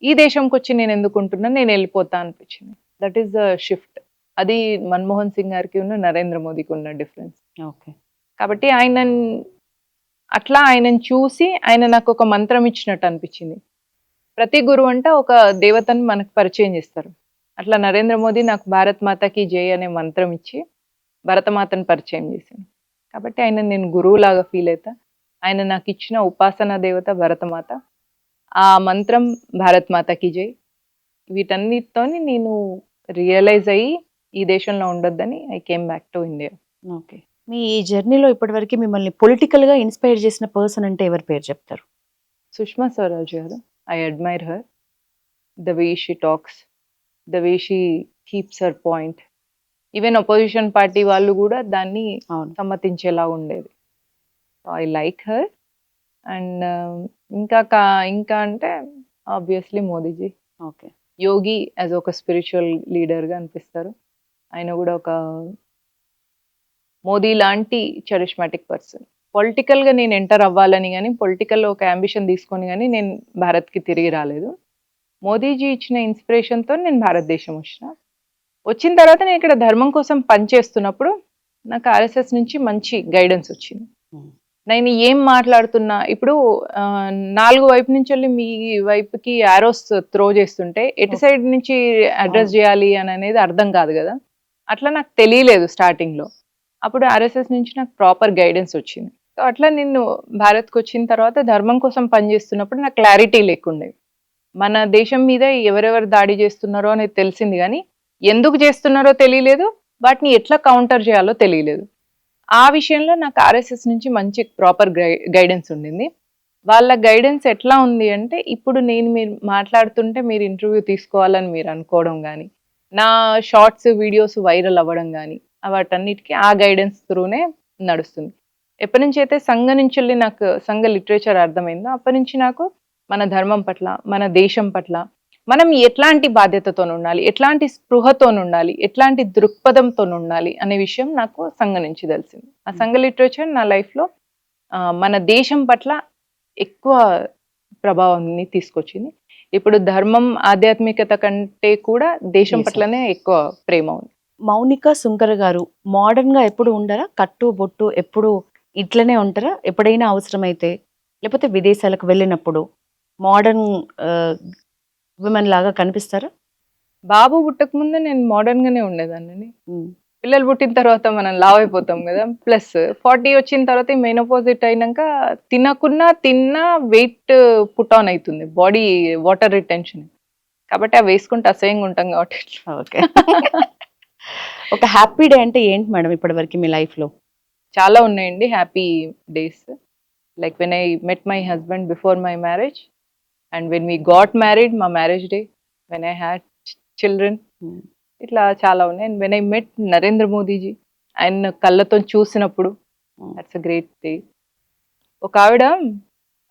ఈ దేశంకి వచ్చి నేను ఎందుకు ఉంటున్నా, నేను వెళ్ళిపోతా అనిపించింది. That is the shift. అది మన్మోహన్ సింగ్ గారికి ఉన్న నరేంద్ర మోదీకి ఉన్న డిఫరెన్స్. కాబట్టి ఆయనను చూసి ఆయన నాకు ఒక మంత్రం ఇచ్చినట్టు అనిపించింది. ప్రతి గురువు అంటే ఒక దేవతను మనకు పరిచయం చేస్తారు. అట్లా నరేంద్ర మోదీ నాకు భారత్ మాతాకి జై అనే మంత్రం ఇచ్చి భరతమాతను పరిచయం చేశాను. కాబట్టి ఆయన నేను గురువులాగా ఫీల్ అవుతా. ఆయన నాకు ఇచ్చిన ఉపాసనా దేవత భరతమాత, ఆ మంత్రం భారత్ మాతాకి జై. వీటన్నిటితో నేను రియలైజ్ అయ్యి ఈ దేశంలో ఉండొద్దని I came back to India. Okay. మీ ఈ జర్నీలో ఇప్పటివరకు మిమ్మల్ని పొలిటికల్గా ఇన్స్పైర్ చేసిన పర్సన్ అంటే ఎవరి పేరు చెప్తారు? సుష్మా స్వరాజ్ గారు. I admire her, the way she talks, the way she keeps her point. Even opposition party వాళ్ళు కూడా దాన్ని సమ్మతించేలా ఉండేది. I like her. అండ్ ఇంకా అంటే ఆబ్వియస్లీ మోదీజీ. ఓకే. యోగి యాజ్ ఒక స్పిరిచువల్ లీడర్గా అనిపిస్తారు. ఆయన కూడా ఒక మోదీ లాంటి చరిష్మాటిక్ పర్సన్. పొలిటికల్గా నేను ఎంటర్ అవ్వాలని కానీ, పొలిటికల్లో ఒక అంబిషన్ తీసుకొని కానీ నేను భారత్కి తిరిగి రాలేదు. మోదీజీ ఇచ్చిన ఇన్స్పిరేషన్తో నేను భారతదేశం వచ్చిన తర్వాత నేను ఇక్కడ ధర్మం కోసం పనిచేస్తున్నప్పుడు నాకు RSS నుంచి మంచి గైడెన్స్ వచ్చింది. నేను ఏం మాట్లాడుతున్నా, ఇప్పుడు 4 వైపు నుంచి వెళ్ళి మీ వైపుకి యారోస్ త్రో చేస్తుంటే ఎటు సైడ్ నుంచి అడ్రస్ చేయాలి అని అనేది అర్థం కాదు కదా. అట్లా నాకు తెలియలేదు స్టార్టింగ్లో. అప్పుడు RSS నుంచి నాకు ప్రాపర్ గైడెన్స్ వచ్చింది. సో అట్లా నేను భారత్కి వచ్చిన తర్వాత ధర్మం కోసం పనిచేస్తున్నప్పుడు నాకు క్లారిటీ లేకుండే. మన దేశం మీద ఎవరెవరు దాడి చేస్తున్నారో అనేది తెలిసింది కానీ ఎందుకు చేస్తున్నారో తెలియలేదు, వాటిని ఎట్లా కౌంటర్ చేయాలో తెలియలేదు. ఆ విషయంలో నాకు RSS నుంచి మంచి ప్రాపర్ గైడెన్స్ ఉండింది. వాళ్ళ గైడెన్స్ ఎట్లా ఉంది అంటే, ఇప్పుడు నేను మీరు మాట్లాడుతుంటే మీరు ఇంటర్వ్యూ తీసుకోవాలని మీరు అనుకోవడం కానీ, నా షార్ట్స్ వీడియోస్ వైరల్ అవ్వడం కానీ, వాటన్నిటికీ ఆ గైడెన్స్ త్రూనే నడుస్తుంది. ఎప్పటి నుంచి అయితే సంఘ నుంచి వెళ్ళి నాకు సంఘ లిటరేచర్ అర్థమైందో అప్పటి నుంచి నాకు మన ధర్మం పట్ల, మన దేశం పట్ల మనం ఎట్లాంటి బాధ్యతతో ఉండాలి, ఎట్లాంటి స్పృహతో ఉండాలి, ఎట్లాంటి దృక్పథంతో ఉండాలి అనే విషయం నాకు సంఘ నుంచి తెలిసింది. ఆ సంఘ లిటరేచర్ నా లైఫ్లో మన దేశం పట్ల ఎక్కువ ప్రభావాన్ని తీసుకొచ్చింది. ఇప్పుడు ధర్మం ఆధ్యాత్మికత కంటే కూడా దేశం పట్లనే ఎక్కువ ప్రేమ ఉంది. మౌనిక సుంకర గారు మోడర్న్ గా ఎప్పుడు ఉండరా? కట్టు బొట్టు ఎప్పుడు ఇట్లనే ఉంటారా? ఎప్పుడైనా అవసరమైతే లేకపోతే విదేశాలకు వెళ్ళినప్పుడు మోడర్న్ విమెన్ లాగా కనిపిస్తారా? బాబు పుట్టక ముందు నేను మోడర్న్ గానే ఉండేదాన్ని. పిల్లలు పుట్టిన తర్వాత మనం లావ్ అయిపోతాం కదా. ప్లస్ 40 వచ్చిన తర్వాత ఈ మెనోపాజిట్ అయినాక తిన్నా వెయిట్ పుట్ ఆన్ అవుతుంది, బాడీ వాటర్ రిటెన్షన్. కాబట్టి అవి వేసుకుంటే అసహ్యంగా ఉంటాం కాబట్టి. ఓకే. ఒక హ్యాపీ డే అంటే ఏంటి మేడం ఇప్పటి వరకు మీ లైఫ్ లో? చాలా ఉన్నాయండి happy days. Like when I met my husband before my marriage, and when we got married, మా marriage day, when I had children, ఇట్లా చాలా ఉన్నాయి. And when I met Narendra Modiji, ఆయన కళ్ళతో చూసినప్పుడు, దట్స్ అ గ్రేట్ డే. ఒక ఆవిడ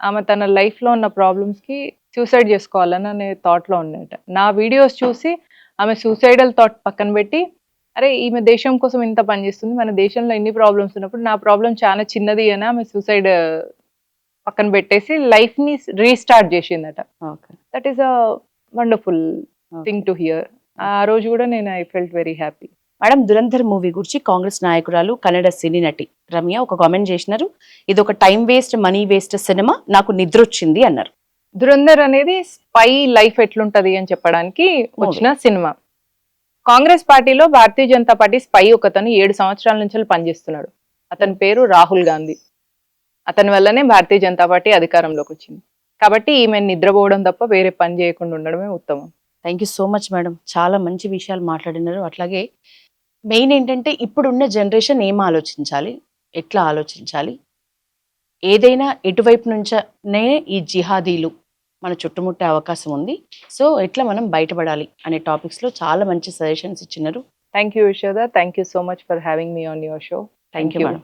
ఆమె తన లైఫ్లో ఉన్న ప్రాబ్లమ్స్కి సూసైడ్ చేసుకోవాలని అనే థాట్లో ఉన్నట. నా వీడియోస్ చూసి ఆమె సూసైడల్ థాట్ పక్కన పెట్టి, అరే ఈమె దేశం కోసం ఇంత పనిచేస్తుంది, మన దేశంలో ఎన్ని ప్రాబ్లమ్స్ ఉన్నప్పుడు నా ప్రాబ్లం చాలా చిన్నది అని ఆమె సూసైడ్ పక్కన పెట్టేసి లైఫ్ని రీస్టార్ట్ చేసిందట. That is a wonderful thing to hear. ఆ రోజు కూడా నేను I felt very happy. Madam, Dhurandhar movie గురించి కాంగ్రెస్ నాయకురాలు కన్నడ సినీ నటి రమ్య ఒక కామెంట్ చేసినారు, ఇది ఒక time waste money waste cinema, నాకు నిద్ర వచ్చింది అన్నారు. దురంధర్ అనేది స్పై లైఫ్ ఎట్లుంటది అని చెప్పడానికి వచ్చిన సినిమా. కాంగ్రెస్ పార్టీలో భారతీయ జనతా పార్టీ స్పై ఒకతను 7 సంవత్సరాల నుంచి పనిచేస్తున్నాడు. అతని పేరు రాహుల్ గాంధీ. అతని వల్లనే భారతీయ జనతా పార్టీ అధికారంలోకి వచ్చింది. కాబట్టి ఈమె నిద్రపోవడం తప్ప వేరే పని చేయకుండా ఉండడమే ఉత్తమం. Thank you so much madam, చాలా మంచి విషయాలు మాట్లాడినారు. అట్లాగే మెయిన్ ఏంటంటే ఇప్పుడున్న జనరేషన్ ఏం ఆలోచించాలి, ఎట్లా ఆలోచించాలి, ఏదైనా ఎటువైపు నుంచే ఈ జిహాదీలు మన చుట్టుముట్టే అవకాశం ఉంది, సో ఎట్లా మనం బయటపడాలి అనే టాపిక్స్లో చాలా మంచి సజెషన్స్ ఇచ్చినారు. Thank you Yashoda, thank you so much for having me on your show. Thank you madam.